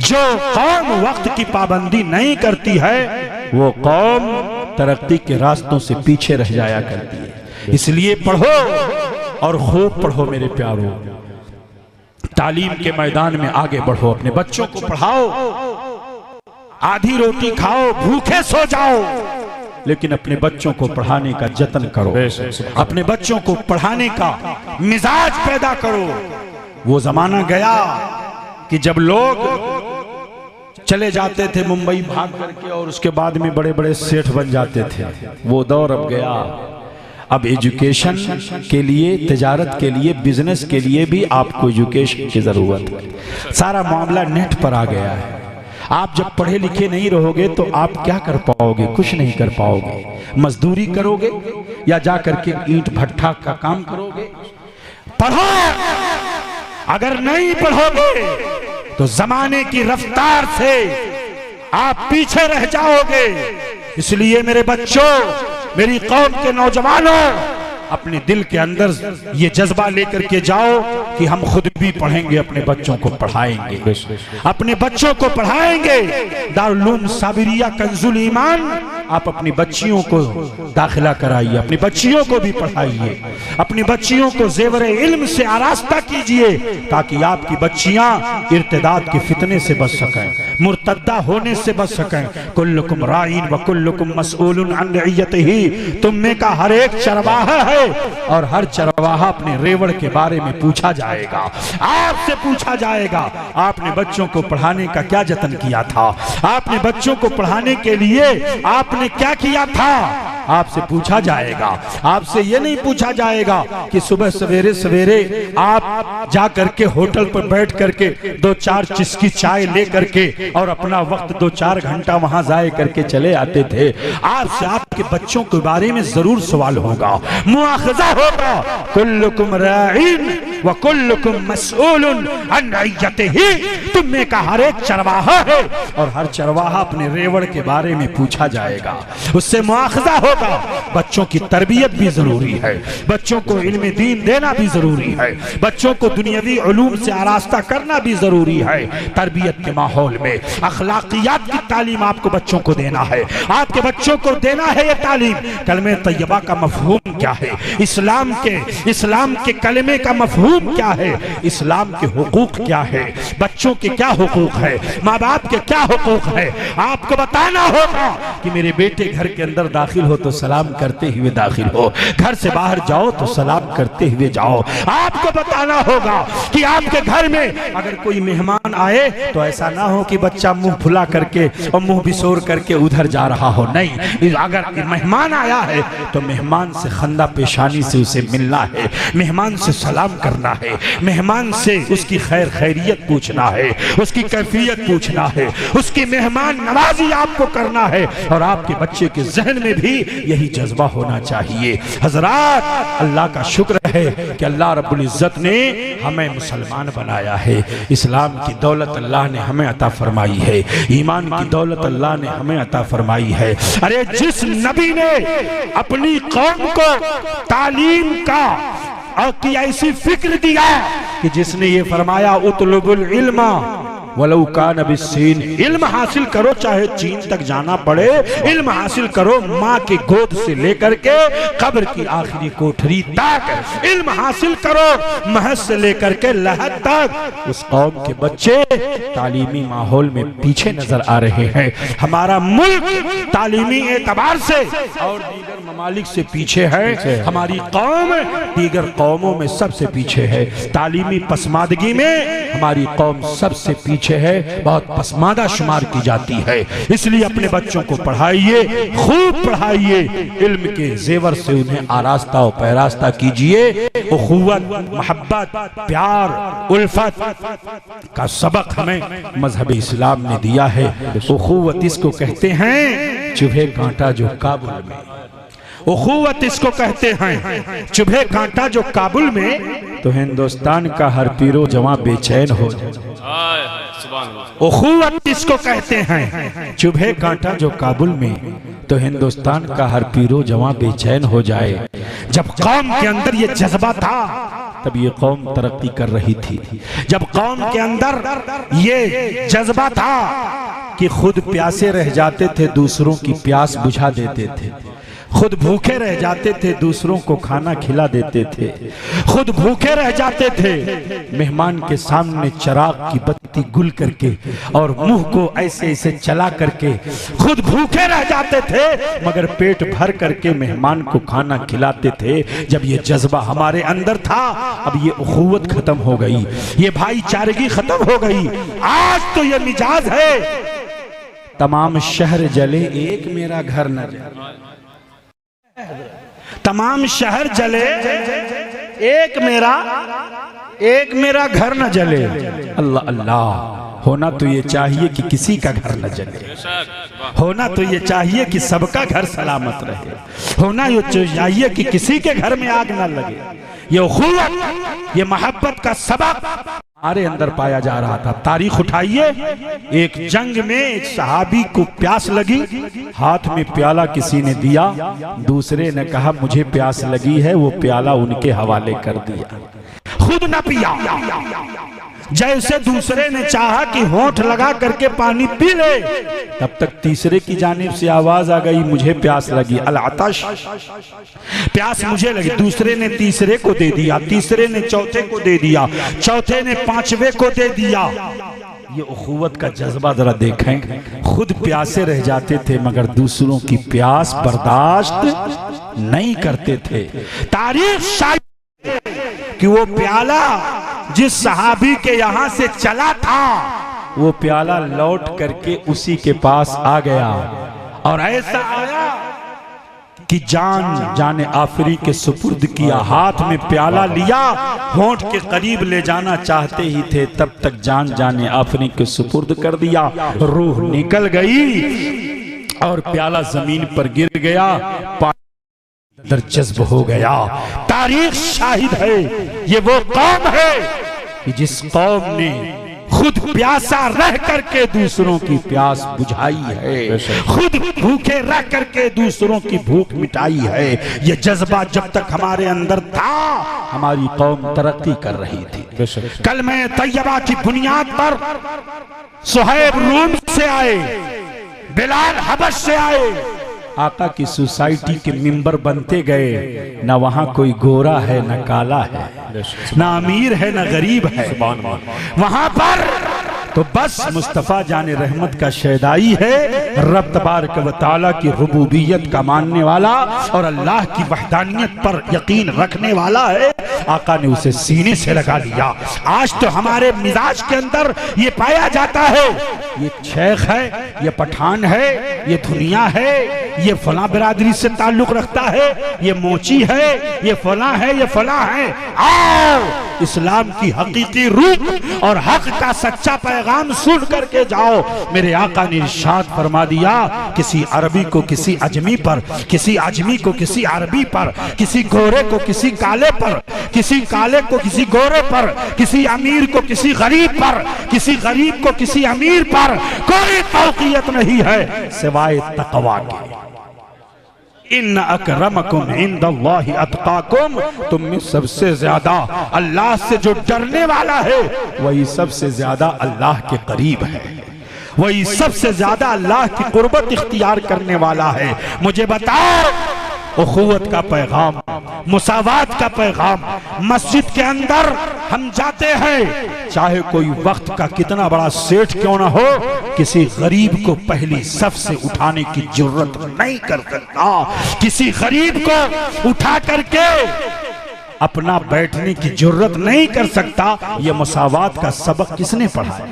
जो कौम वक्त की पाबंदी नहीं करती है वो कौम तरक्की के रास्तों से पीछे रह जाया करती है। इसलिए पढ़ो और खूब पढ़ो मेरे प्यारों, तालीम के मैदान में आगे बढ़ो, अपने बच्चों को पढ़ाओ, आधी रोटी खाओ, भूखे सो जाओ, लेकिन अपने बच्चों को पढ़ाने का जतन करो, अपने बच्चों को पढ़ाने का मिजाज पैदा करो। वो जमाना गया कि जब लोग चले जाते थे मुंबई भाग करके और उसके बाद में बड़े बड़े सेठ बन जाते थे, वो दौर अब गया। अब एजुकेशन के लिए, तिजारत के लिए, बिजनेस के लिए भी आपको एजुकेशन की जरूरत है। सारा मामला नेट पर आ गया है। आप जब पढ़े लिखे नहीं रहोगे तो आप क्या कर पाओगे? कुछ नहीं कर पाओगे। मजदूरी करोगे या जा करके ईंट भट्ठा का काम करोगे? पढ़ो। अगर नहीं पढ़ोगे तो जमाने की रफ्तार से आप पीछे रह जाओगे। इसलिए मेरे बच्चों, मेरी कौम के नौजवानों, अपने दिल के अंदर ये जज्बा लेकर के जाओ कि हम खुद भी पढ़ेंगे, अपने बच्चों को पढ़ाएंगे, अपने बच्चों को पढ़ाएंगे। दारुल उलूम साबिरिया कंजुल ईमान, आप अपनी बच्चियों को दाखिला कराइए, अपनी बच्चियों को भी पढ़ाइए, अपनी बच्चियों को जेवर इल्म से आरास्ता कीजिए ताकि आपकी बच्चियां इर्तिदाद के फितने से बच सकें, मुर्तद्दा होने से बच सकें। कुल्लुकुम राइन व कुल्लुकुम मसऊलुन अन रइयतिही, तुम में का हर एक चरवाहा है और हर चरवाहा अपने रेवड़ के बारे में पूछा जाएगा, आपसे पूछा जाएगा। आपने बच्चों को पढ़ाने का क्या जतन किया था? आपने बच्चों को पढ़ाने के लिए आपने क्या किया था? आपसे पूछा जाएगा। आपसे ये नहीं पूछा जाएगा कि सुबह सवेरे सवेरे आप जा करके होटल पर बैठ करके 2-4 चिस्की चाय ले करके और अपना वक्त 2-4 घंटा वहां जाए करके चले आते थे। आपसे आपके बच्चों के बारे में जरूर सवाल होगा, मुआखजा होगा। कुल्लुकुम राइन व कुल्लुकुम मसऊलुन अन रइयतिही, तुम में का हर एक चरवाहा है और हर चरवाहा अपने रेवड़ के बारे में पूछा जाएगा, उससे मुआखजा होगा। बच्चों की तरबियत भी जरूरी है, बच्चों को इल्म दीन देना भी जरूरी है, बच्चों को दुनियावी उलूम से आरास्ता करना भी जरूरी है। तरबियत के माहौल में अखलाकियात की तालीम आपको बच्चों को देना है, आपके बच्चों को देना है ये तालीम। कलमे तैयबा का मफहूम क्या है, इस्लाम के कलमे का मफहूम क्या है, इस्लाम के हुकूक क्या है, बच्चों के क्या हुकूक है, माँ बाप के क्या हुकूक है, आपको बताना होगा कि मेरे बेटे घर के अंदर दाखिल हो तो सलाम करते हुए दाखिल हो, घर से बाहर जाओ तो सलाम करते हुए जाओ। आपको बताना होगा कि आपके घर में अगर कोई मेहमान आए तो ऐसा ना हो कि बच्चा मुंह फुला करके और मुंह बिसोर करके उधर जा रहा हो। नहीं, अगर मेहमान आया है तो मेहमान से खंदा पेशानी से उसे मिलना है, मेहमान से सलाम करना है, मेहमान से उसकी खैर खैरियत पूछना है, उसकी कैफियत पूछना है, उसकी मेहमान नवाजी आपको करना है। और आपके बच्चे के जहन में भी यही जज्बा होना चाहिए। हजरात, अल्लाह का शुक्र है कि अल्लाह रब्बुल इज्जत ने हमें मुसलमान बनाया है, इस्लाम की दौलत अल्लाह ने हमें अता फरमाई है, ईमान की दौलत अल्लाह ने हमें अता फरमाई है। अरे जिस नबी ने अपनी कौम को तालीम का और की ऐसी फिक्र दिया कि जिसने ये फरमाया उतलुबुल इल्मा वलौ कान बिस्सीन, इल्म हासिल करो चाहे चीन तक जाना पड़े, इल्म हासिल करो माँ की गोद से लेकर के कब्र की आखिरी कोठरी तक, इल्म हासिल करो महज से लेकर के लहद तक। उस कौम के बच्चे तालीमी माहौल में पीछे नजर आ रहे हैं। हमारा मुल्क तालीमी एतबार से और दीगर ममालिक से पीछे है, हमारी कौम दीगर कौमों में सबसे पीछे है। तालीमी पसमादगी में हमारी कौम सबसे पीछे पीछे है, बहुत पसमानदा शुमार की जाती है। इसलिए अपने बच्चों को पढ़ाइए, खूब पढ़ाइए, इल्म के जेवर से उन्हें आरास्ता और पैरास्ता कीजिए। उखुवत, मोहब्बत, प्यार, उल्फत का सबक हमें मजहब इस्लाम ने दिया है। उखुवत इसको कहते हैं चुभे कांटा जो काबुल में, उखुवत इसको कहते हैं चुभे कांटा जो काबुल में, तो हिंदुस्तान का हर पीरो जवां बेचैन हो जाए। उखुवत इसको कहते हैं चुभे कांटा जो काबुल में, तो हिंदुस्तान का हर पीरो जवां बेचैन हो जाए। जब कौम के अंदर ये जज्बा था तब ये कौम तरक्की कर रही थी। जब कौम के अंदर ये जज्बा था कि खुद प्यासे रह जाते थे, दूसरों की प्यास बुझा देते थे, खुद भूखे रह जाते थे, दूसरों को खाना खिला देते थे, खुद भूखे रह जाते थे, मेहमान के सामने चिराग की बत्ती गुल करके और मुंह को ऐसे ऐसे चला करके खुद भूखे रह जाते थे, मगर पेट भर करके मेहमान को खाना खिलाते थे। जब ये जज्बा हमारे अंदर था, अब ये उखुवत खत्म हो गई, ये भाईचारगी खत्म हो गई। आज तो ये मिजाज है, तमाम शहर जले एक मेरा घर न जले, तमाम शहर जले एक मेरा घर न जले। अल्लाह अल्लाह, होना तो ये चाहिए कि किसी का घर न जले, होना तो ये चाहिए कि सबका घर सलामत रहे, होना ये चाहिए कि किसी के घर में आग न लगे। ये उखुवत, ये मोहब्बत का सबक हमारे अंदर पाया जा रहा था। तारीख उठाइए, एक जंग में एक सहाबी को प्यास लगी, हाथ में प्याला किसी ने दिया, दूसरे ने कहा मुझे प्यास लगी है, वो प्याला उनके हवाले कर दिया, खुद न पिया। जैसे दूसरे ने चाहा कि होंठ लगा करके पानी पी ले, तब तक तीसरे की जानिब से आवाज आ गई मुझे प्यास लगी, अल आतश, प्यास मुझे लगी। दूसरे ने तीसरे को दे दिया, तीसरे ने चौथे को दे दिया, चौथे ने पांचवे को दे दिया। ये उखुवत का जज्बा जरा देखें। खुद प्यासे रह जाते थे मगर दूसरों की प्यास बर्दाश्त नहीं करते थे। तारीख शायद कि वो प्याला जिस सहाबी के यहां से चला था, वो प्याला लौट करके उसी के पास आ गया, और ऐसा आया कि जाने आफरी के सुपुर्द किया, हाथ में प्याला लिया, होंठ के करीब ले जाना चाहते ही थे, तब तक जाने आफरी के सुपुर्द कर दिया। रूह निकल गई और प्याला जमीन पर गिर गया, जज्ब हो गया। तारीख शाहिद है, ये वो कौम है कि जिस कौम ने खुद प्यासा रह करके दूसरों की प्यास बुझाई है, खुद भूखे रह करके दूसरों की भूख मिटाई है। ये जज्बा जब तक हमारे अंदर था, हमारी कौम तरक्की कर रही थी। कलमे तैयबा की बुनियाद पर सुहैब रूम से आए, बिलाल हबश से आए, आका की सोसाइटी के मेंबर बनते गए। ना वहाँ कोई गोरा है, ना काला है, ना अमीर है, ना गरीब है, वहाँ पर तो बस मुस्तफ़ा जाने रहमत का शहदाई है, रब तबारक व तआला की रुबूबियत का मानने वाला और अल्लाह की वहदानियत पर यकीन रखने वाला है। आका ने उसे सीने से लगा लिया। आज तो हमारे मिजाज के अंदर ये पाया जाता है, ये शेख है, ये पठान है, ये दुनिया है, ये फला बिरादरी से ताल्लुक रखता है, ये मोची है, ये फला है, ये फला है। आओ इस्लाम की हकीकी रूह और हक का सच्चा पैगाम सुन करके जाओ। मेरे आका ने इरशाद फरमा दिया, किसी अरबी को किसी अजमी पर, किसी अजमी को किसी अरबी पर, किसी गोरे को किसी काले पर, किसी काले को किसी गोरे पर, किसी अमीर को किसी गरीब पर, किसी गरीब को किसी अमीर पर कोई फौकियत नहीं है सिवाय तकवा के। इन अकरमकुम इंदल्लाहि अतकाकुम, तुम में सबसे ज्यादा अल्लाह से जो डरने वाला है वही सबसे ज्यादा अल्लाह के करीब है, वही सबसे ज्यादा अल्लाह की कुर्बत इख्तियार करने वाला है। मुझे बताओ, उखुवत का पैगाम, मुसावात का पैगाम मस्जिद के अंदर हम जाते हैं, चाहे कोई वक्त का कितना बड़ा सेठ क्यों ना हो, किसी गरीब को पहली सफ से उठाने की जरूरत नहीं कर सकता। किसी गरीब को उठा करके अपना बैठने की जरूरत नहीं कर सकता, ये मुसावात का सबक किसने पढ़ाया?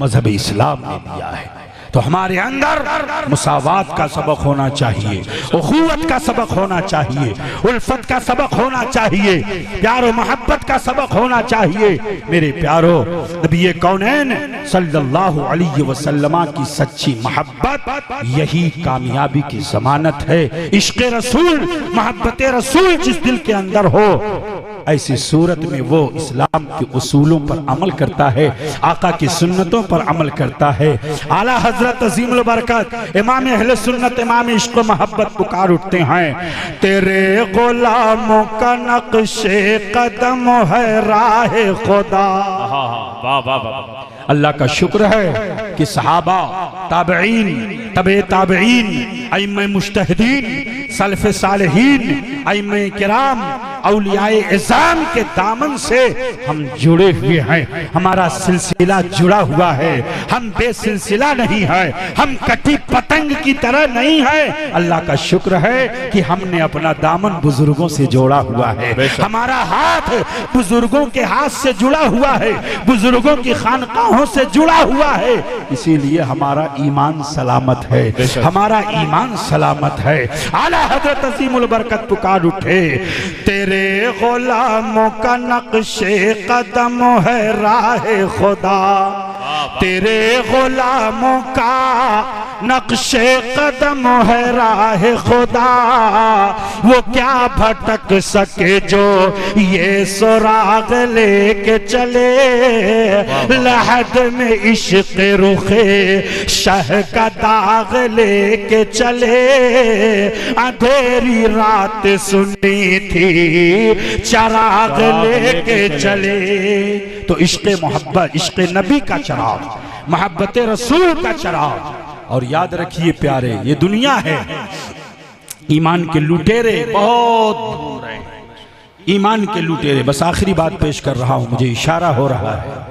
मजहब इस्लाम ने दिया है। तो हमारे अंदर मुसावात का सबक होना चाहिए, उखुवत का सबक होना चाहिए, उल्फत का सबक होना चाहिए, प्यारो मोहब्बत का सबक होना चाहिए। मेरे प्यारो, नबी कौनैन सल्लल्लाहु अलैहि वसल्लम की सच्ची मोहब्बत यही कामयाबी की जमानत है। इश्क़ रसूल, मोहब्बत रसूल जिस दिल के अंदर हो, ऐसी सूरत में वो इस्लाम के उसूलों पर अमल करता है, आका की सुन्नतों पर अमल करता है। आला हजरत अज़ीमुल बरकत इमाम अहले सुन्नत, इमाम इश्क़ मोहब्बत पुकार उठते हैं, तेरे गुलामों का नक्शे कदम है राह खुदा। वाह वाह वाह। अल्लाह का शुक्र है कि सहाबा, ताबईन, तबे ताबईन, अइम्मे मुज्तहिदीन, सलफ़े सालिहीन, अइम्मे किराम, औलियाए इज़ाम के दामन से हम जुड़े हुए हैं। हमारा सिलसिला जुड़ा हुआ है, हम बेसिलसिला नहीं है, हम कटी पतंग की तरह नहीं है। अल्लाह का शुक्र है कि हमने अपना दामन बुजुर्गों से जोड़ा हुआ है, हमारा हाथ बुजुर्गों के हाथ से जुड़ा हुआ है, बुजुर्गों की खानकाहों से जुड़ा हुआ है। इसीलिए हमारा ईमान सलामत है, हमारा ईमान सलामत है। आला हजरत अज़ीमुल बरकत पुकार उठे, तेरे गुलामों का नक्शे कदम है राह खुदा, तेरे गुलामों का नक्शे कदम है राह खुदा, वो क्या भटक सके जो ये सुराग लेके चले, लहद में इश्क़ रुखे शह का दाग लेके चले, अंधेरी रात सुनी थी चराग लेके चले। तो इश्क़ मोहब्बत, इश्क़ नबी का चराग, मोहब्बत रसूल का चराग। और याद रखिए प्यारे, ये दुनिया है, ईमान के लुटेरे बहुत दूर हैं, ईमान के लुटेरे। बस आखिरी बात पेश कर रहा हूं, मुझे इशारा हो रहा है,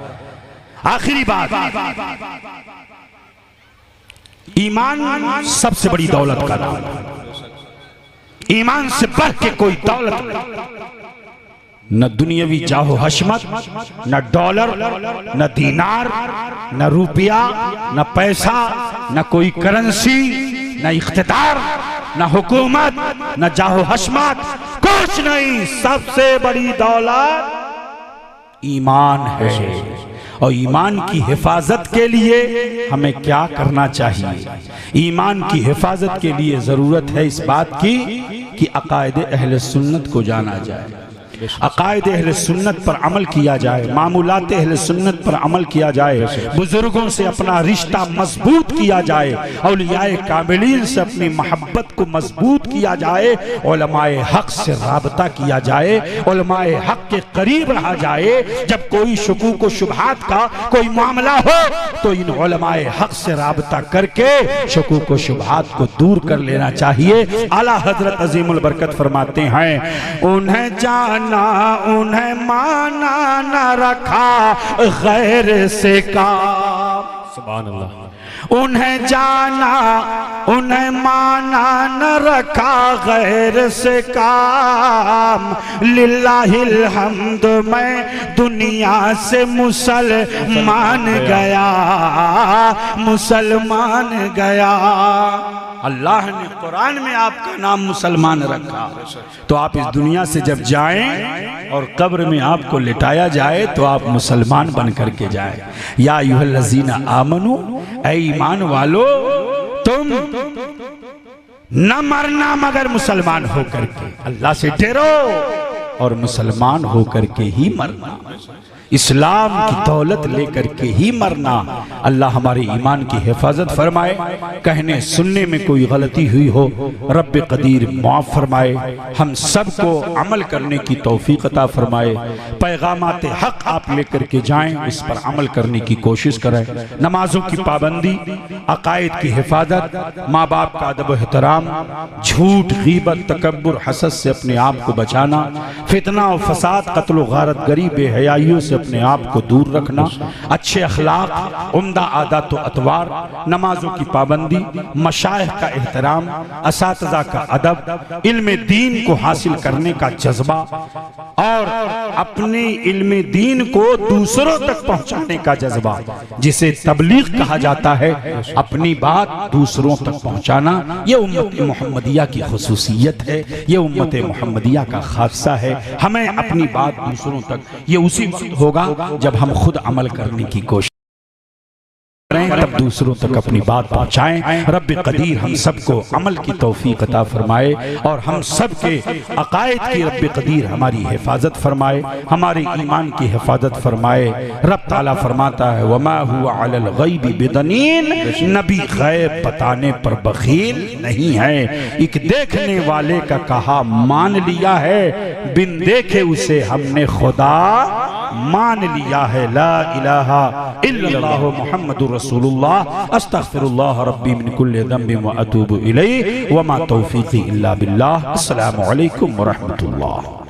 आखिरी बात। ईमान सबसे बड़ी दौलत का नाम है। ईमान से बढ़ के कोई दौलत नहीं, न दुनियावी जाहो हशमत, न डॉलर, न दीनार, न रुपया, न पैसा, न कोई करेंसी, न इख्तिदार, न हुकूमत, न जाहो हशमत, कुछ नहीं। सबसे बड़ी दौलत ईमान है। और ईमान की हिफाजत के लिए हमें क्या करना चाहिए? ईमान की हिफाजत के लिए जरूरत है इस बात की कि अकायदे अहले सुन्नत को जाना जाए, अकायदे अहले सुन्नत पर अमल किया जाए, मामूलात अहले सुन्नत पर अमल किया जाए, बुजुर्गों से अपना रिश्ता मजबूत किया जाए, औलियाए कामिलीन से अपनी मोहब्बत को मजबूत किया जाए, उलमाए हक से राबता किया जाए, उलमाए हक के करीब रहा जाए। जब कोई शुकूक व शुबहात का कोई मामला हो तो इन उलमाए हक से राबता करके शुकूक व शुबहात को दूर कर लेना चाहिए। आला हजरत अज़ीमुल बरकत फरमाते हैं, उन्हें जान उन्हें माना न रखा गैर से काम, सुभान अल्लाह। उन्हें जाना उन्हें माना न रखा गैर से काम, लिल्लाहिल हम्द मैं दुनिया से मुसलमान गया, मुसलमान गया। अल्लाह ने कुरान में आपका नाम मुसलमान रखा, तो आप इस दुनिया से जब जाएं और कब्र में आपको लिटाया जाए तो आप मुसलमान बन करके जाएं। या अय्युहल्लज़ीना आमनू, ऐ ईमान वालो, तुम न मरना मगर मुसलमान होकर के। अल्लाह से डरो और मुसलमान होकर के ही मरना, इस्लाम की दौलत लेकर के ही मरना। अल्लाह हमारे ईमान की हिफाजत फरमाए, कहने सुनने में कोई गलती हुई हो रब्बे कदीर माफ़ फरमाए, हम सबको अमल करने की तौफीक अता फरमाए। पैगामात हक आप लेकर के जाएं, इस पर अमल करने की कोशिश करें। नमाजों की पाबंदी, अकायद की हिफाजत, माँ बाप का अदब एहतराम, झूठ, गीबत, तकब्बुर, हसद से अपने आप को बचाना, फितना और फसाद, कत्ल व गारत, गरीब, बेहयाइयों से अपने आप को दूर रखना, अच्छे अखलाक, उम्दा आदत व अतवार, नमाजों की पाबंदी, मशाइख का एहतराम, असातिज़ा का अदब, इल्म दीन को हासिल करने का जज्बा और अपने इल्म दीन को दूसरों तक पहुंचाने का जज्बा, जिसे तबलीग कहा जाता है। अपनी बात दूसरों तक पहुंचाना ये उम्मत मोहम्मदिया की खुसूसियत है, ये उम्मत मोहम्मदिया का खासा है। हमें अपनी बात दूसरों तक, ये उसी वक्त होगा जब हम खुद अमल करने की कोशिश करें, तब दूसरों तक अपनी बात पहुंचाएं। रब कदीर हम सबको अमल की तौफीक अता फरमाए और हम सब के अकायद की रब कदीर हमारी हिफाजत फरमाए, हमारे ईमान की हिफाजत फरमाए। रब ताला फरमाता है वमा हुआ अलल गैबि बिदनीन, नबी गैब बताने पर बखील नहीं है। एक देखने वाले का कहा मान लिया है, बिन देखे उसे हमने खुदा मान लिया है। ला इलाहा इल्लल्लाह मुहम्मदुर रसूलुल्लाह अस्तगफिरुल्लाह रब्बी मिन कुल्लि ज़ंबिन व अतूबु इलैहि व मा तौफीक़ी इल्ला बिल्लाह। अस्सलामु अलैकुम व रहमतुल्लाह।